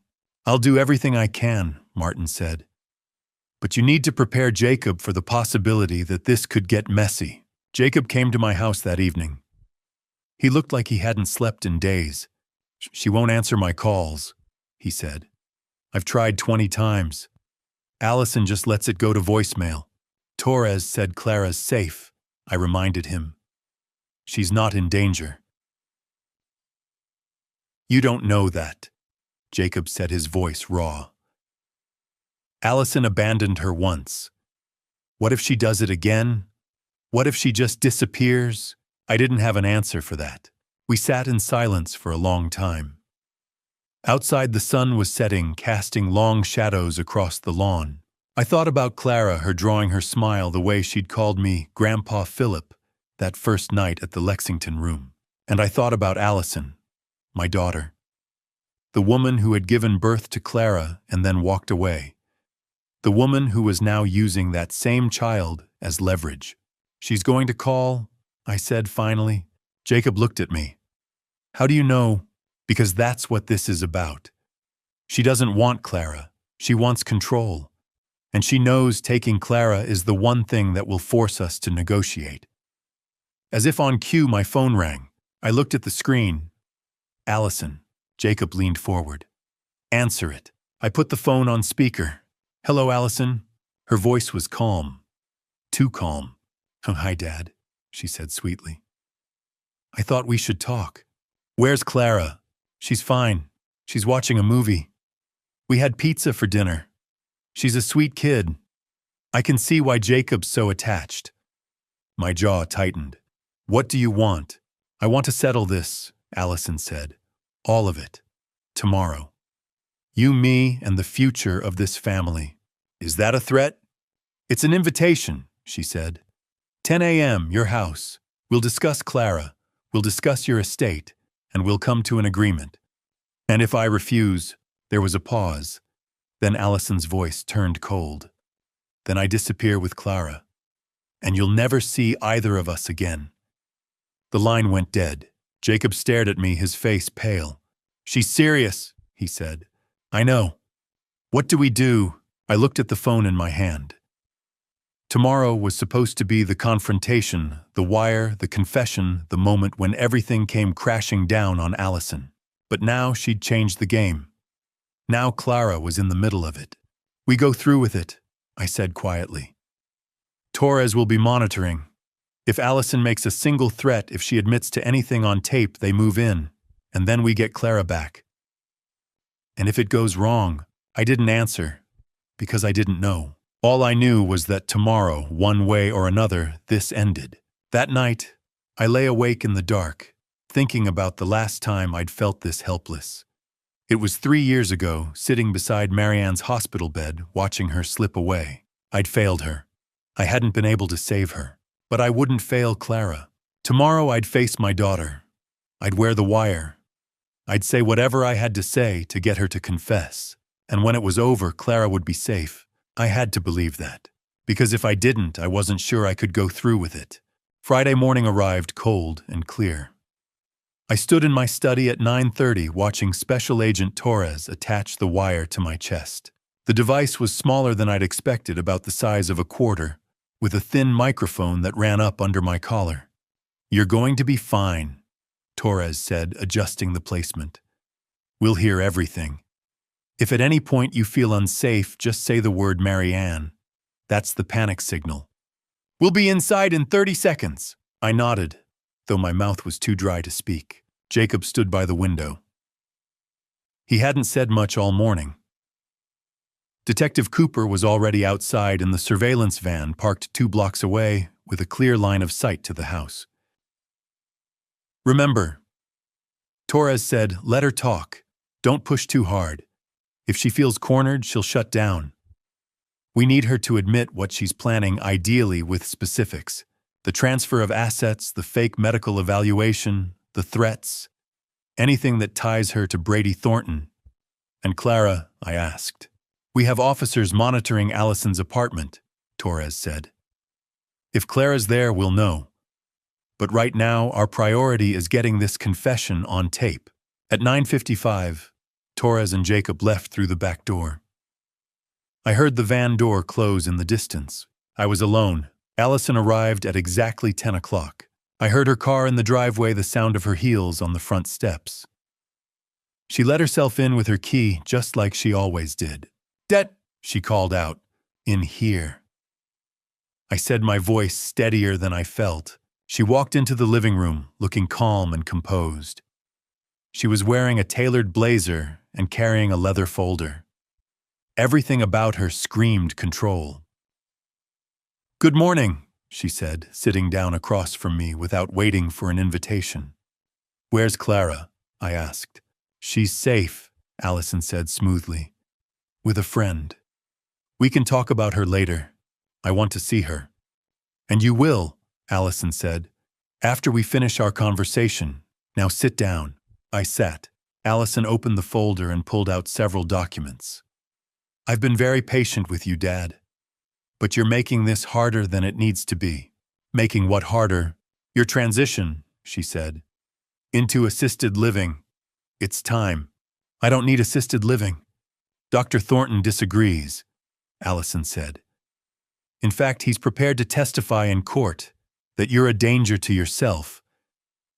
I'll do everything I can, Martin said. But you need to prepare Jacob for the possibility that this could get messy. Jacob came to my house that evening. He looked like he hadn't slept in days. She won't answer my calls, he said. I've tried 20 times. Allison just lets it go to voicemail. Torres said Clara's safe, I reminded him. She's not in danger. You don't know that, Jacob said, his voice raw. Allison abandoned her once. What if she does it again? What if she just disappears? I didn't have an answer for that. We sat in silence for a long time. Outside, the sun was setting, casting long shadows across the lawn. I thought about Clara, her drawing her smile the way she'd called me Grandpa Philip that first night at the Lexington room. And I thought about Allison, my daughter. The woman who had given birth to Clara and then walked away. The woman who was now using that same child as leverage. She's going to call, I said finally. Jacob looked at me. How do you know? Because that's what this is about. She doesn't want Clara. She wants control. And she knows taking Clara is the one thing that will force us to negotiate. As if on cue, my phone rang. I looked at the screen. Allison. Jacob leaned forward. Answer it. I put the phone on speaker. Hello, Allison. Her voice was calm. Too calm. Oh, hi, Dad, she said sweetly. I thought we should talk. Where's Clara? She's fine. She's watching a movie. We had pizza for dinner. She's a sweet kid. I can see why Jacob's so attached. My jaw tightened. What do you want? I want to settle this, Allison said. All of it. Tomorrow. You, me, and the future of this family. Is that a threat? It's an invitation, she said. 10 a.m., your house. We'll discuss Clara. We'll discuss your estate, and we'll come to an agreement. And if I refuse, there was a pause. Then Allison's voice turned cold. Then I disappear with Clara. And you'll never see either of us again. The line went dead. Jacob stared at me, his face pale. She's serious, he said. I know. What do we do? I looked at the phone in my hand. Tomorrow was supposed to be the confrontation, the wire, the confession, the moment when everything came crashing down on Allison. But now she'd changed the game. Now Clara was in the middle of it. We go through with it, I said quietly. Torres will be monitoring. If Allison makes a single threat, if she admits to anything on tape, they move in, and then we get Clara back. And if it goes wrong, I didn't answer, because I didn't know. All I knew was that tomorrow, one way or another, this ended. That night, I lay awake in the dark, thinking about the last time I'd felt this helpless. It was 3 years ago, sitting beside Marianne's hospital bed, watching her slip away. I'd failed her. I hadn't been able to save her. But I wouldn't fail Clara. Tomorrow I'd face my daughter. I'd wear the wire. I'd say whatever I had to say to get her to confess. And when it was over, Clara would be safe. I had to believe that. Because if I didn't, I wasn't sure I could go through with it. Friday morning arrived cold and clear. I stood in my study at 9:30 watching Special Agent Torres attach the wire to my chest. The device was smaller than I'd expected, about the size of a quarter, with a thin microphone that ran up under my collar. "You're going to be fine," Torres said, adjusting the placement. "We'll hear everything. If at any point you feel unsafe, just say the word Marianne. That's the panic signal. We'll be inside in 30 seconds. I nodded, though my mouth was too dry to speak. Jacob stood by the window. He hadn't said much all morning. Detective Cooper was already outside in the surveillance van parked 2 blocks away, with a clear line of sight to the house. "Remember," Torres said, "let her talk. Don't push too hard. If she feels cornered, she'll shut down. We need her to admit what she's planning, ideally with specifics. The transfer of assets, the fake medical evaluation, the threats. Anything that ties her to Brady Thornton." "And Clara?" I asked. "We have officers monitoring Allison's apartment," Torres said. "If Clara's there, we'll know. But right now, our priority is getting this confession on tape." At 9:55, Torres and Jacob left through the back door. I heard the van door close in the distance. I was alone. Allison arrived at exactly 10 o'clock. I heard her car in the driveway, the sound of her heels on the front steps. She let herself in with her key, just like she always did. "Det," she called out, "in here." I said, my voice steadier than I felt. She walked into the living room, looking calm and composed. She was wearing a tailored blazer and carrying a leather folder. Everything about her screamed control. "Good morning," she said, sitting down across from me without waiting for an invitation. "Where's Clara?" I asked. "She's safe," Allison said smoothly. "With a friend. We can talk about her later. I want to see her." "And you will," Allison said, "after we finish our conversation. Now sit down." I sat. Allison opened the folder and pulled out several documents. "I've been very patient with you, Dad. But you're making this harder than it needs to be." "Making what harder?" "Your transition," she said. "Into assisted living. It's time." "I don't need assisted living." "Dr. Thornton disagrees," Allison said. "In fact, he's prepared to testify in court that you're a danger to yourself,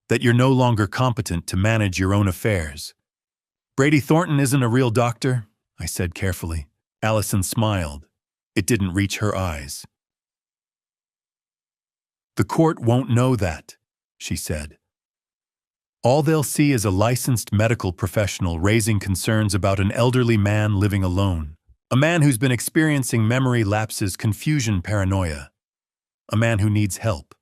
that you're no longer competent to manage your own affairs." "Brady Thornton isn't a real doctor," I said carefully. Allison smiled. It didn't reach her eyes. "The court won't know that," she said. "All they'll see is a licensed medical professional raising concerns about an elderly man living alone. A man who's been experiencing memory lapses, confusion, paranoia. A man who needs help."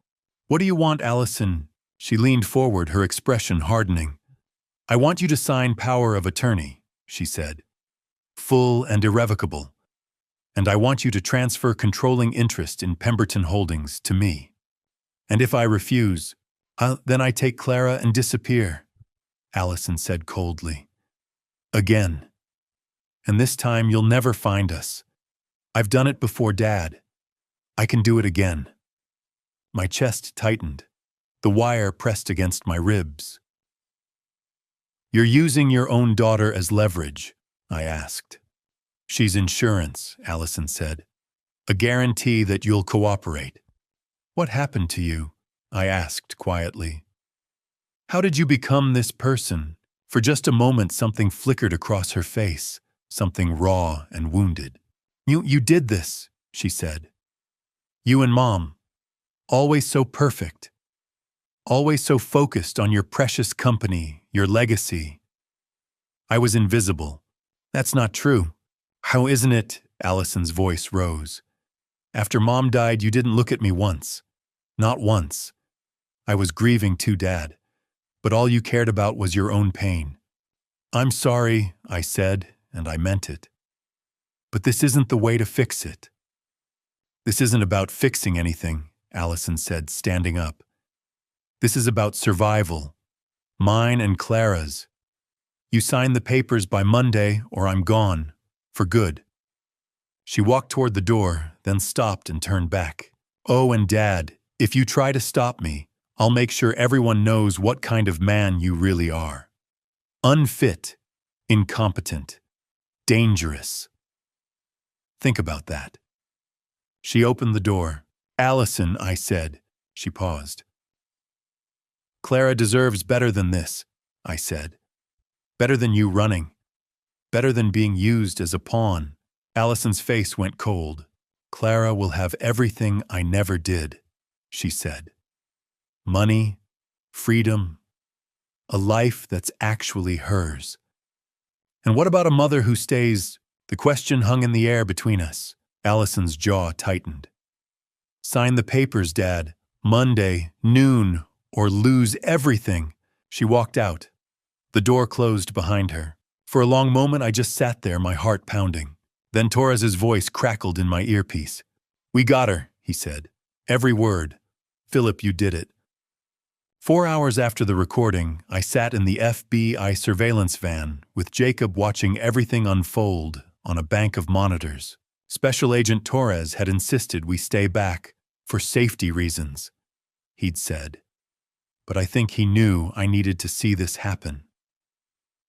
"What do you want, Allison?" She leaned forward, her expression hardening. "I want you to sign power of attorney," she said. "Full and irrevocable. And I want you to transfer controlling interest in Pemberton Holdings to me. And if I refuse, then I take Clara and disappear," Allison said coldly. "Again. And this time you'll never find us. I've done it before, Dad. I can do it again." My chest tightened. The wire pressed against my ribs. "You're using your own daughter as leverage," I asked. "She's insurance," Allison said. "A guarantee that you'll cooperate." "What happened to you?" I asked quietly. "How did you become this person?" For just a moment something flickered across her face, something raw and wounded. You did this," she said. "You and Mom. Always so perfect. Always so focused on your precious company, your legacy. I was invisible." "That's not true," How isn't it? Allison's voice rose. After Mom died, you didn't look at me once. Not once. I was grieving too, Dad. But all you cared about was your own pain. I'm sorry, I said, and I meant it. But this isn't the way to fix it. This isn't about fixing anything, Allison said, standing up. This is about survival. Mine and Clara's. You sign the papers by Monday, or I'm gone. For good. She walked toward the door, then stopped and turned back. Oh, and Dad, if you try to stop me, I'll make sure everyone knows what kind of man you really are. Unfit, incompetent, dangerous. Think about that. She opened the door. Allison, I said. She paused. Clara deserves better than this, I said. Better than you running. Better than being used as a pawn. Allison's face went cold. Clara will have everything I never did, she said. Money, freedom, a life that's actually hers. And what about a mother who stays? The question hung in the air between us. Allison's jaw tightened. Sign the papers, Dad. Monday, noon, or lose everything. She walked out. The door closed behind her. For a long moment, I just sat there, my heart pounding. Then Torres's voice crackled in my earpiece. We got her, he said. Every word. Philip, you did it. 4 hours after the recording, I sat in the FBI surveillance van with Jacob watching everything unfold on a bank of monitors. Special Agent Torres had insisted we stay back for safety reasons, he'd said. But I think he knew I needed to see this happen.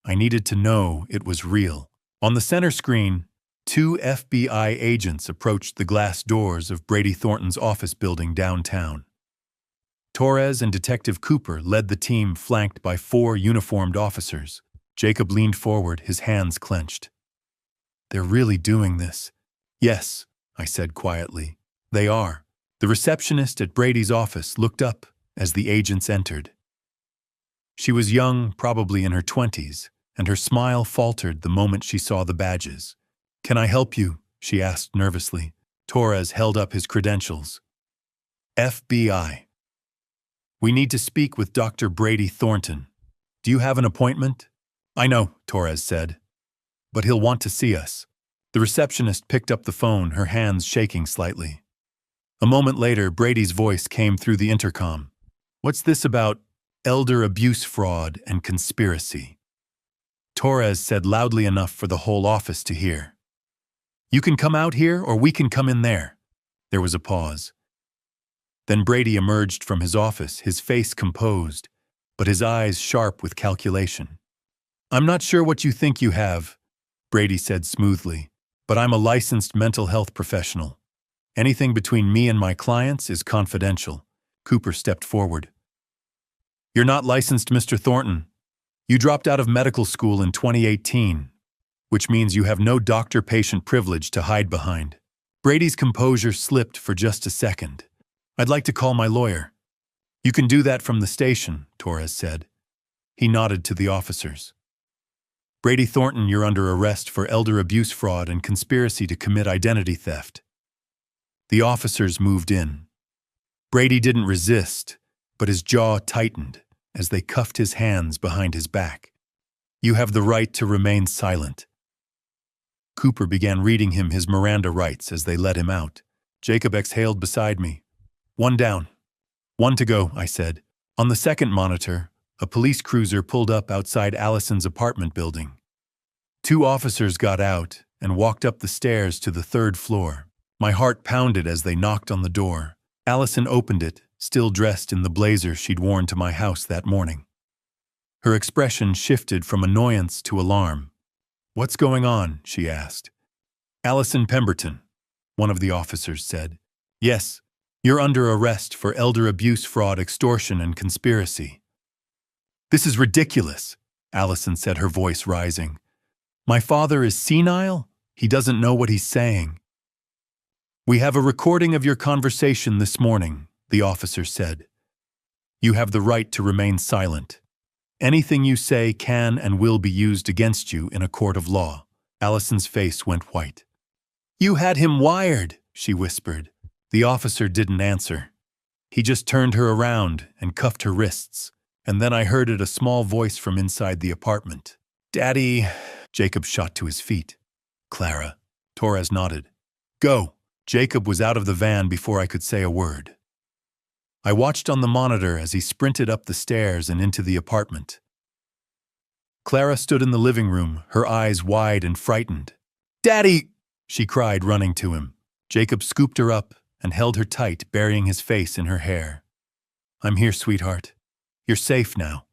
I needed to know it was real. On the center screen, 2 FBI agents approached the glass doors of Brady Thornton's office building downtown. Torres and Detective Cooper led the team flanked by 4 uniformed officers. Jacob leaned forward, his hands clenched. They're really doing this. Yes, I said quietly. They are. The receptionist at Brady's office looked up as the agents entered. She was young, probably in her 20s, and her smile faltered the moment she saw the badges. Can I help you? She asked nervously. Torres held up his credentials. FBI. We need to speak with Dr. Brady Thornton. Do you have an appointment? I know, Torres said. But he'll want to see us. The receptionist picked up the phone, her hands shaking slightly. A moment later, Brady's voice came through the intercom. What's this about elder abuse fraud and conspiracy? Torres said loudly enough for the whole office to hear. You can come out here or we can come in there. There was a pause. Then Brady emerged from his office, his face composed, but his eyes sharp with calculation. I'm not sure what you think you have, Brady said smoothly, but I'm a licensed mental health professional. Anything between me and my clients is confidential. Cooper stepped forward. You're not licensed, Mr. Thornton. You dropped out of medical school in 2018, which means you have no doctor-patient privilege to hide behind. Brady's composure slipped for just a second. I'd like to call my lawyer. You can do that from the station, Torres said. He nodded to the officers. Brady Thornton, you're under arrest for elder abuse fraud and conspiracy to commit identity theft. The officers moved in. Brady didn't resist, but his jaw tightened as they cuffed his hands behind his back. You have the right to remain silent. Cooper began reading him his Miranda rights as they let him out. Jacob exhaled beside me. 1 down. 1 to go, I said. On the second monitor, a police cruiser pulled up outside Allison's apartment building. 2 officers got out and walked up the stairs to the 3rd floor. My heart pounded as they knocked on the door. Allison opened it, still dressed in the blazer she'd worn to my house that morning. Her expression shifted from annoyance to alarm. What's going on? She asked. Allison Pemberton, one of the officers said. Yes, you're under arrest for elder abuse, fraud, extortion, and conspiracy. This is ridiculous, Allison said, her voice rising. My father is senile? He doesn't know what he's saying. We have a recording of your conversation this morning, the officer said. You have the right to remain silent. Anything you say can and will be used against you in a court of law. Allison's face went white. "You had him wired," she whispered. The officer didn't answer. He just turned her around and cuffed her wrists, and then I heard a small voice from inside the apartment. "Daddy," Jacob shot to his feet. "Clara." Torres nodded. "Go." Jacob was out of the van before I could say a word. I watched on the monitor as he sprinted up the stairs and into the apartment. Clara stood in the living room, her eyes wide and frightened. "Daddy!" she cried, running to him. Jacob scooped her up and held her tight, burying his face in her hair. "I'm here, sweetheart. You're safe now."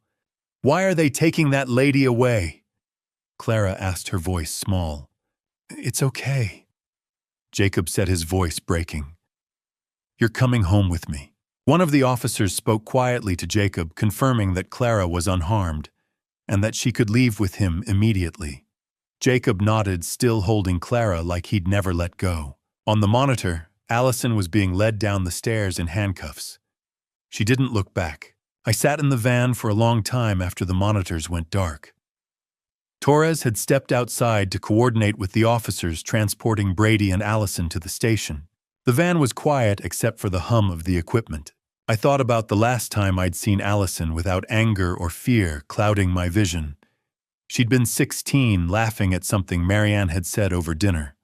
"Why are they taking that lady away?" Clara asked, her voice small. "It's okay," Jacob said, his voice breaking. "You're coming home with me." One of the officers spoke quietly to Jacob, confirming that Clara was unharmed and that she could leave with him immediately. Jacob nodded, still holding Clara like he'd never let go. On the monitor, Allison was being led down the stairs in handcuffs. She didn't look back. I sat in the van for a long time after the monitors went dark. Torres had stepped outside to coordinate with the officers transporting Brady and Allison to the station. The van was quiet except for the hum of the equipment. I thought about the last time I'd seen Allison without anger or fear clouding my vision. She'd been 16, laughing at something Marianne had said over dinner.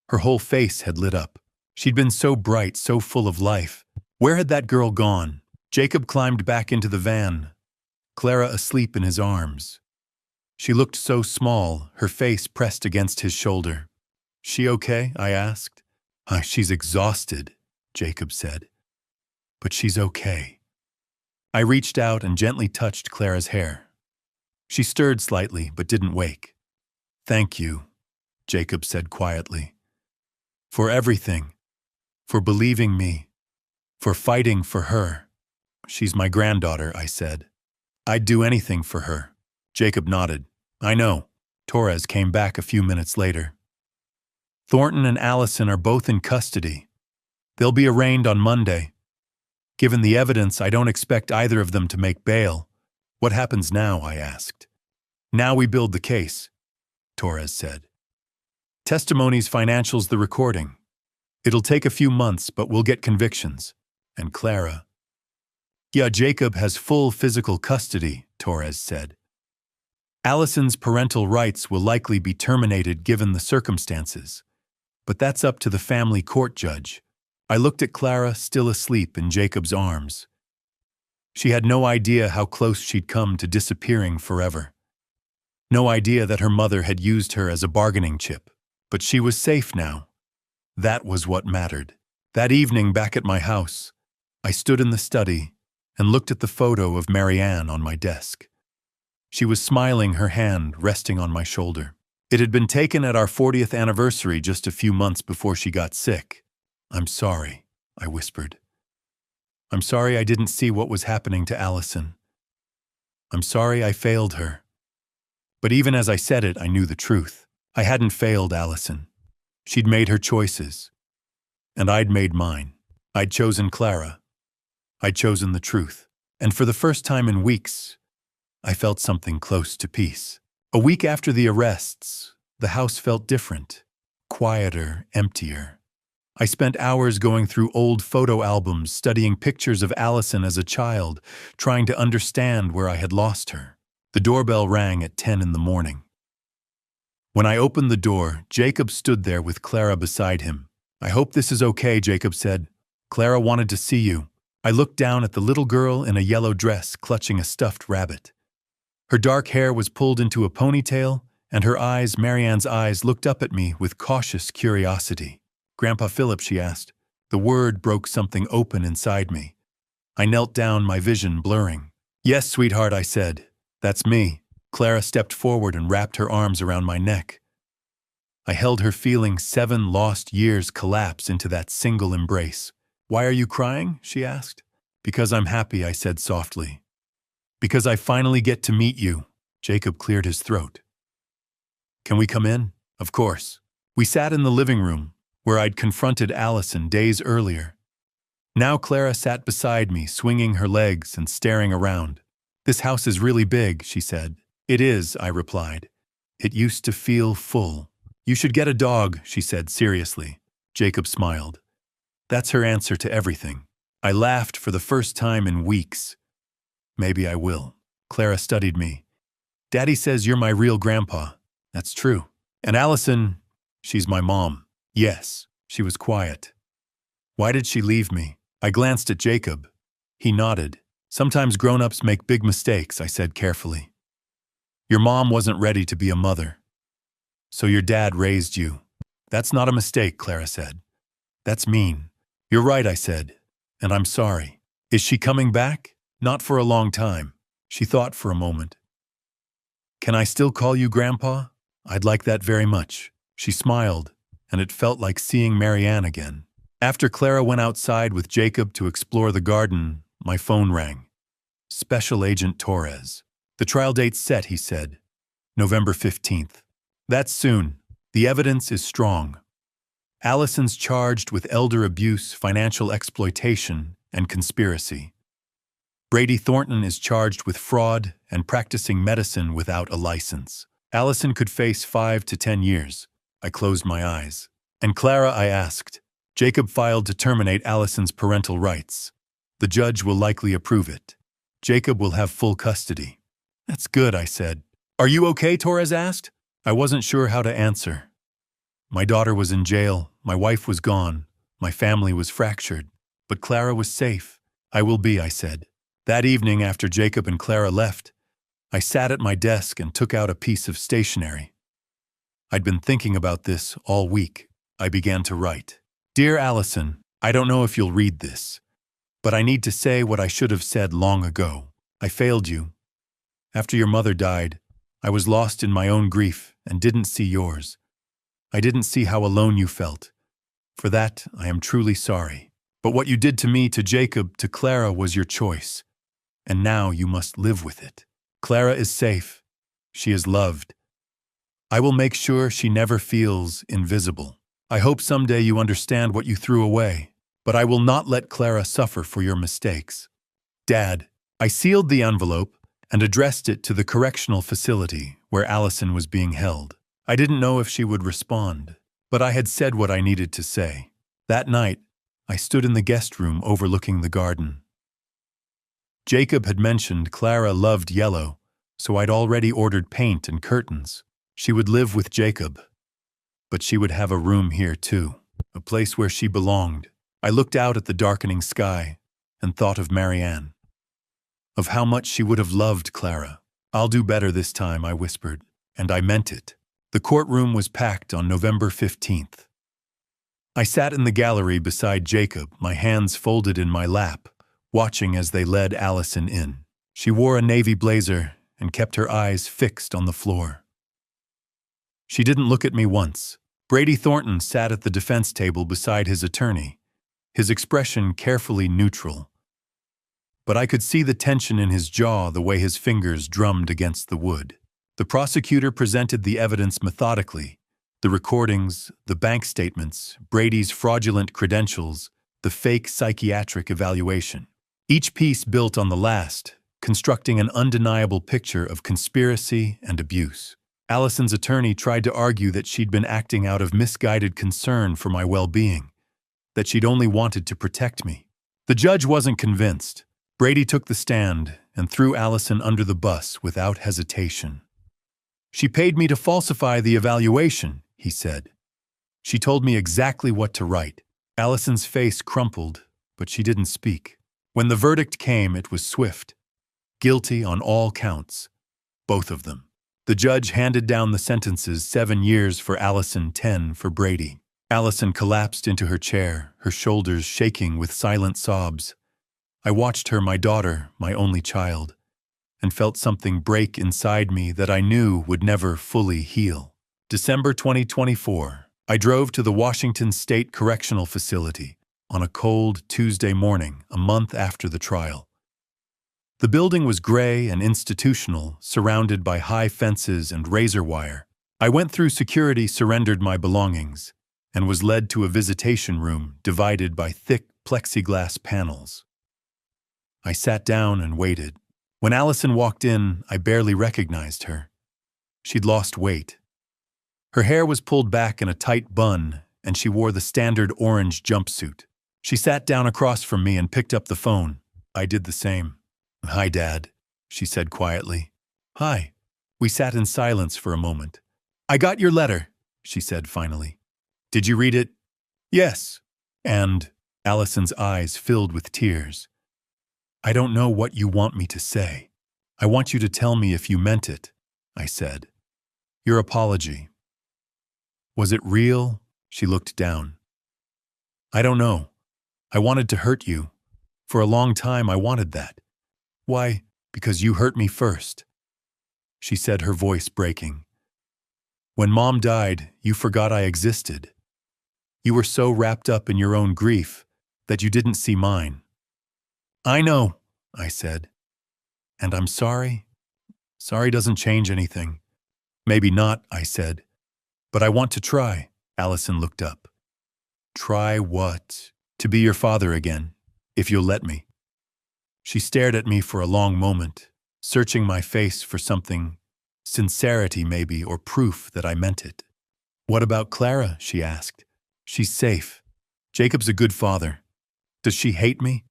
Her whole face had lit up. She'd been so bright, so full of life. Where had that girl gone? Jacob climbed back into the van, Clara asleep in his arms. She looked so small, her face pressed against his shoulder. "She okay?" I asked. She's exhausted," Jacob said. "But she's okay." I reached out and gently touched Clara's hair. She stirred slightly, but didn't wake. "Thank you," Jacob said quietly. "For everything. For believing me. For fighting for her." "She's my granddaughter," I said. "I'd do anything for her." Jacob nodded. "I know." Torres came back a few minutes later. "Thornton and Allison are both in custody. They'll be arraigned on Monday. Given the evidence, I don't expect either of them to make bail." "What happens now?" I asked. "Now we build the case," Torres said. "Testimonies, financials, the recording. It'll take a few months, but we'll get convictions." And Clara. "Yeah, Jacob has full physical custody," Torres said. "Allison's parental rights will likely be terminated given the circumstances, but that's up to the family court judge." I looked at Clara, still asleep in Jacob's arms. She had no idea how close she'd come to disappearing forever. No idea that her mother had used her as a bargaining chip. But she was safe now. That was what mattered. That evening back at my house, I stood in the study and looked at the photo of Marianne on my desk. She was smiling, her hand resting on my shoulder. It had been taken at our 40th anniversary just a few months before she got sick. "I'm sorry," I whispered. "I'm sorry I didn't see what was happening to Allison. I'm sorry I failed her." But even as I said it, I knew the truth. I hadn't failed Allison. She'd made her choices. And I'd made mine. I'd chosen Clara. I'd chosen the truth. And for the first time in weeks, I felt something close to peace. A week after the arrests, the house felt different, quieter, emptier. I spent hours going through old photo albums, studying pictures of Allison as a child, trying to understand where I had lost her. The doorbell rang at 10 in the morning. When I opened the door, Jacob stood there with Clara beside him. "I hope this is okay," Jacob said. "Clara wanted to see you." I looked down at the little girl in a yellow dress clutching a stuffed rabbit. Her dark hair was pulled into a ponytail, and her eyes, Marianne's eyes, looked up at me with cautious curiosity. "Grandpa Philip," she asked. The word broke something open inside me. I knelt down, my vision blurring. "Yes, sweetheart," I said. "That's me." Clara stepped forward and wrapped her arms around my neck. I held her, feeling 7 lost years collapse into that single embrace. "Why are you crying?" she asked. "Because I'm happy," I said softly. "Because I finally get to meet you." Jacob cleared his throat. "Can we come in?" "Of course." We sat in the living room, where I'd confronted Allison days earlier. Now Clara sat beside me, swinging her legs and staring around. "This house is really big," she said. "It is," I replied. "It used to feel full." You should get a dog, she said seriously. Jacob smiled. That's her answer to everything. I laughed for the first time in weeks. Maybe I will. Clara studied me. Daddy says you're my real grandpa. That's true. And Allison, she's my mom. Yes, she was quiet. Why did she leave me? I glanced at Jacob. He nodded. Sometimes grown-ups make big mistakes, I said carefully. Your mom wasn't ready to be a mother. So your dad raised you. That's not a mistake, Clara said. That's mean. You're right, I said. And I'm sorry. Is she coming back? Not for a long time. She thought for a moment. Can I still call you Grandpa? I'd like that very much. She smiled, and it felt like seeing Marianne again. After Clara went outside with Jacob to explore the garden, my phone rang. Special Agent Torres. The trial date's set, he said. November 15th. That's soon. The evidence is strong. Allison's charged with elder abuse, financial exploitation, and conspiracy. Brady Thornton is charged with fraud and practicing medicine without a license. Allison could face 5 to 10 years. I closed my eyes. And Clara, I asked. Jacob filed to terminate Allison's parental rights. The judge will likely approve it. Jacob will have full custody. That's good, I said. Are you okay, Torres asked. I wasn't sure how to answer. My daughter was in jail, my wife was gone, my family was fractured, but Clara was safe. I will be, I said. That evening, after Jacob and Clara left, I sat at my desk and took out a piece of stationery. I'd been thinking about this all week. I began to write. Dear Allison, I don't know if you'll read this, but I need to say what I should have said long ago. I failed you. After your mother died, I was lost in my own grief and didn't see yours. I didn't see how alone you felt. For that, I am truly sorry. But what you did to me, to Jacob, to Clara was your choice. And now you must live with it. Clara is safe. She is loved. I will make sure she never feels invisible. I hope someday you understand what you threw away, but I will not let Clara suffer for your mistakes. Dad, I sealed the envelope and addressed it to the correctional facility where Allison was being held. I didn't know if she would respond, but I had said what I needed to say. That night, I stood in the guest room overlooking the garden. Jacob had mentioned Clara loved yellow, so I'd already ordered paint and curtains. She would live with Jacob, but she would have a room here too, a place where she belonged. I looked out at the darkening sky and thought of Marianne, of how much she would have loved Clara. I'll do better this time, I whispered, and I meant it. The courtroom was packed on November 15th. I sat in the gallery beside Jacob, my hands folded in my lap, watching as they led Allison in. She wore a navy blazer and kept her eyes fixed on the floor. She didn't look at me once. Brady Thornton sat at the defense table beside his attorney, his expression carefully neutral. But I could see the tension in his jaw, the way his fingers drummed against the wood. The prosecutor presented the evidence methodically, the recordings, the bank statements, Brady's fraudulent credentials, the fake psychiatric evaluation. Each piece built on the last, constructing an undeniable picture of conspiracy and abuse. Allison's attorney tried to argue that she'd been acting out of misguided concern for my well-being, that she'd only wanted to protect me. The judge wasn't convinced. Brady took the stand and threw Allison under the bus without hesitation. She paid me to falsify the evaluation, he said. She told me exactly what to write. Allison's face crumpled, but she didn't speak. When the verdict came, it was swift. Guilty on all counts. Both of them. The judge handed down the sentences, 7 years for Allison, 10 for Brady. Allison collapsed into her chair, her shoulders shaking with silent sobs. I watched her, my daughter, my only child, and felt something break inside me that I knew would never fully heal. December 2024, I drove to the Washington State Correctional Facility on a cold Tuesday morning, a month after the trial. The building was gray and institutional, surrounded by high fences and razor wire. I went through security, surrendered my belongings, and was led to a visitation room divided by thick plexiglass panels. I sat down and waited. When Allison walked in, I barely recognized her. She'd lost weight. Her hair was pulled back in a tight bun, and she wore the standard orange jumpsuit. She sat down across from me and picked up the phone. I did the same. "Hi, Dad," she said quietly. "Hi." We sat in silence for a moment. "I got your letter," she said finally. "Did you read it?" "Yes." And Allison's eyes filled with tears. "I don't know what you want me to say. I want you to tell me if you meant it," I said. "Your apology. Was it real?" She looked down. "I don't know. I wanted to hurt you. For a long time I wanted that. Why? Because you hurt me first," she said, her voice breaking. "When Mom died, you forgot I existed. You were so wrapped up in your own grief that you didn't see mine." "I know," I said. "And I'm sorry. Sorry doesn't change anything." "Maybe not," I said. "But I want to try." Allison looked up. "Try what?" "To be your father again, if you'll let me." She stared at me for a long moment, searching my face for something, sincerity maybe, or proof that I meant it. "What about Clara?" she asked. "She's safe. Jacob's a good father. Does she hate me?"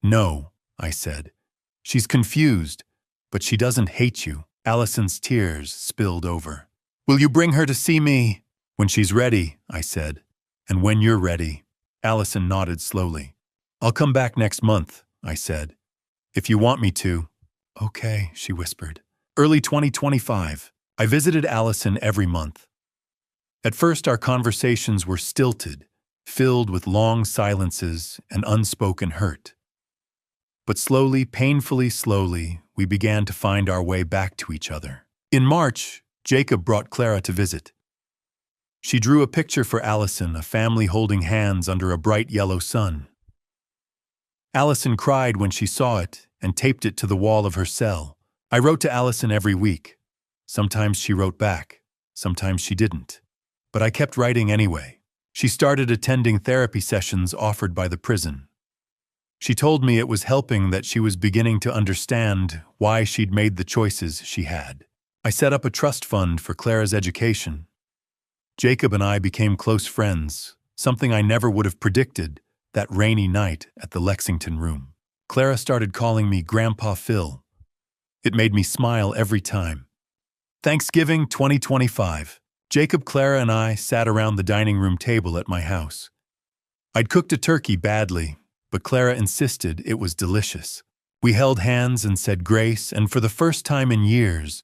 "No," I said. "She's confused, but she doesn't hate you." Allison's tears spilled over. "Will you bring her to see me?" "When she's ready," I said. "And when you're ready." Allison nodded slowly. "I'll come back next month," I said. "If you want me to." "Okay," she whispered. Early 2025. I visited Allison every month. At first, our conversations were stilted, filled with long silences and unspoken hurt. But slowly, painfully slowly, we began to find our way back to each other. In March, Jacob brought Clara to visit. She drew a picture for Allison, a family holding hands under a bright yellow sun. Allison cried when she saw it and taped it to the wall of her cell. I wrote to Allison every week. Sometimes she wrote back, sometimes she didn't. But I kept writing anyway. She started attending therapy sessions offered by the prison. She told me it was helping, that she was beginning to understand why she'd made the choices she had. I set up a trust fund for Clara's education. Jacob and I became close friends, something I never would have predicted that rainy night at the Lexington room. Clara started calling me Grandpa Phil. It made me smile every time. Thanksgiving 2025. Jacob, Clara, and I sat around the dining room table at my house. I'd cooked a turkey badly, but Clara insisted it was delicious. We held hands and said grace, and for the first time in years,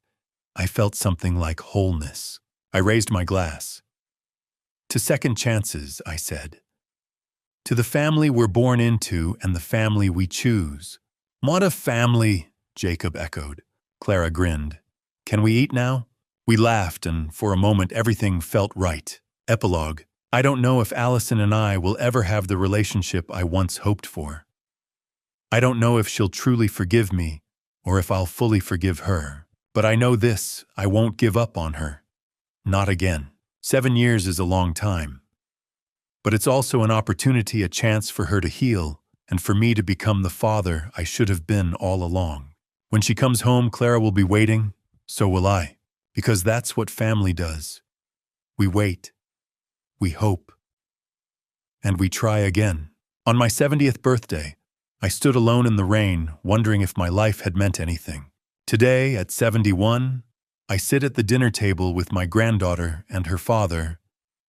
I felt something like wholeness. I raised my glass. "To second chances," I said. "To the family we're born into and the family we choose." "What a family," Jacob echoed. Clara grinned. "Can we eat now?" We laughed, and for a moment everything felt right. Epilogue. I don't know if Allison and I will ever have the relationship I once hoped for. I don't know if she'll truly forgive me or if I'll fully forgive her. But I know this, I won't give up on her. Not again. 7 years is a long time. But it's also an opportunity, a chance for her to heal, and for me to become the father I should have been all along. When she comes home, Clara will be waiting, so will I. Because that's what family does. We wait. We hope. And we try again. On my 70th birthday, I stood alone in the rain, wondering if my life had meant anything. Today, at 71, I sit at the dinner table with my granddaughter and her father,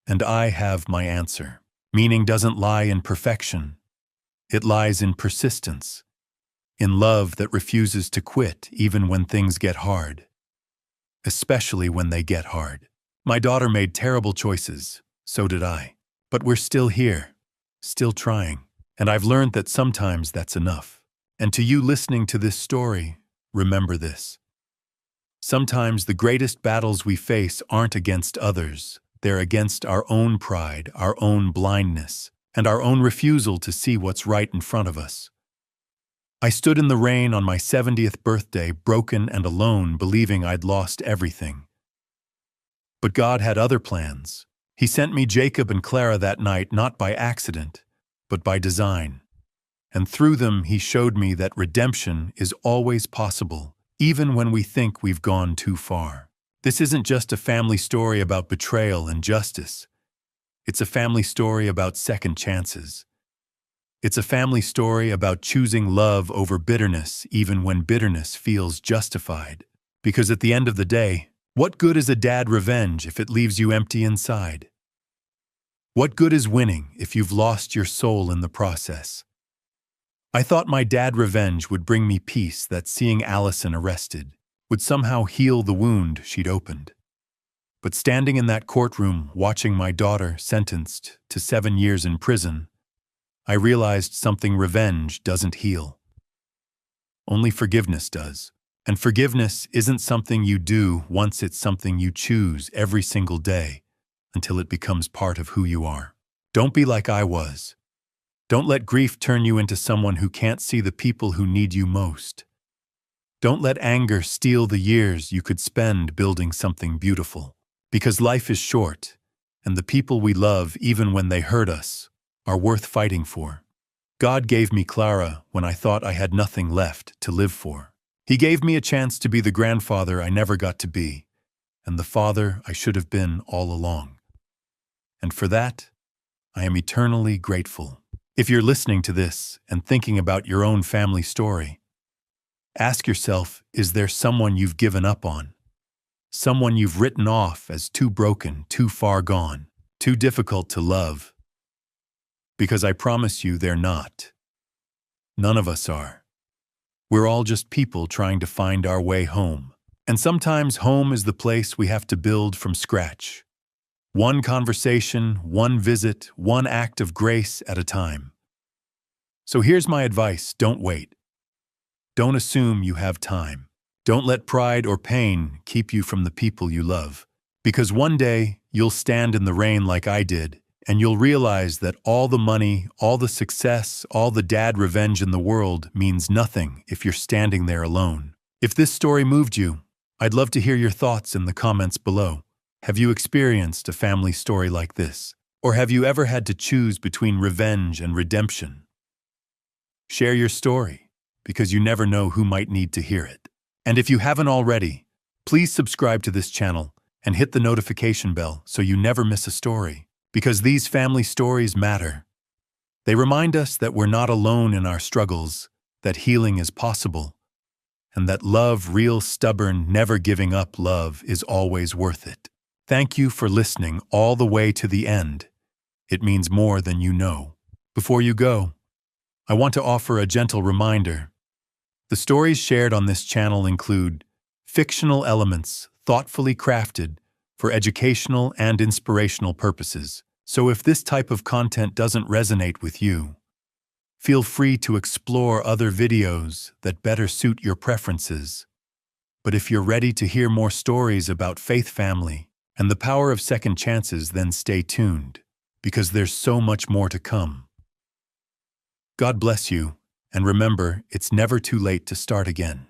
and I have my answer. Meaning doesn't lie in perfection. It lies in persistence, in love that refuses to quit even when things get hard. Especially when they get hard. My daughter made terrible choices, so did I. But we're still here, still trying. And I've learned that sometimes that's enough. And to you listening to this story, remember this. Sometimes the greatest battles we face aren't against others. They're against our own pride, our own blindness, and our own refusal to see what's right in front of us. I stood in the rain on my 70th birthday, broken and alone, believing I'd lost everything. But God had other plans. He sent me Jacob and Clara that night, not by accident, but by design. And through them, He showed me that redemption is always possible, even when we think we've gone too far. This isn't just a family story about betrayal and justice. It's a family story about second chances. It's a family story about choosing love over bitterness even when bitterness feels justified. Because at the end of the day, what good is a dad revenge if it leaves you empty inside? What good is winning if you've lost your soul in the process? I thought my dad revenge would bring me peace, that seeing Allison arrested would somehow heal the wound she'd opened. But standing in that courtroom, watching my daughter sentenced to 7 years in prison, I realized something revenge doesn't heal. Only forgiveness does. And forgiveness isn't something you do once, it's something you choose every single day until it becomes part of who you are. Don't be like I was. Don't let grief turn you into someone who can't see the people who need you most. Don't let anger steal the years you could spend building something beautiful. Because life is short, and the people we love, even when they hurt us, are worth fighting for. God gave me Clara when I thought I had nothing left to live for. He gave me a chance to be the grandfather I never got to be, and the father I should have been all along. And for that, I am eternally grateful. If you're listening to this and thinking about your own family story, ask yourself, is there someone you've given up on? Someone you've written off as too broken, too far gone, too difficult to love? Because I promise you they're not. None of us are. We're all just people trying to find our way home. And sometimes home is the place we have to build from scratch. One conversation, one visit, one act of grace at a time. So here's my advice: don't wait. Don't assume you have time. Don't let pride or pain keep you from the people you love. Because one day, you'll stand in the rain like I did, and you'll realize that all the money, all the success, all the dad revenge in the world means nothing if you're standing there alone. If this story moved you, I'd love to hear your thoughts in the comments below. Have you experienced a family story like this? Or have you ever had to choose between revenge and redemption? Share your story, because you never know who might need to hear it. And if you haven't already, please subscribe to this channel and hit the notification bell so you never miss a story. Because these family stories matter. They remind us that we're not alone in our struggles, that healing is possible, and that love, real, stubborn, never giving up love, is always worth it. Thank you for listening all the way to the end. It means more than you know. Before you go, I want to offer a gentle reminder. The stories shared on this channel include fictional elements thoughtfully crafted for educational and inspirational purposes. So if this type of content doesn't resonate with you, feel free to explore other videos that better suit your preferences. But if you're ready to hear more stories about faith, family, and the power of second chances, then stay tuned, because there's so much more to come. God bless you, and remember, it's never too late to start again.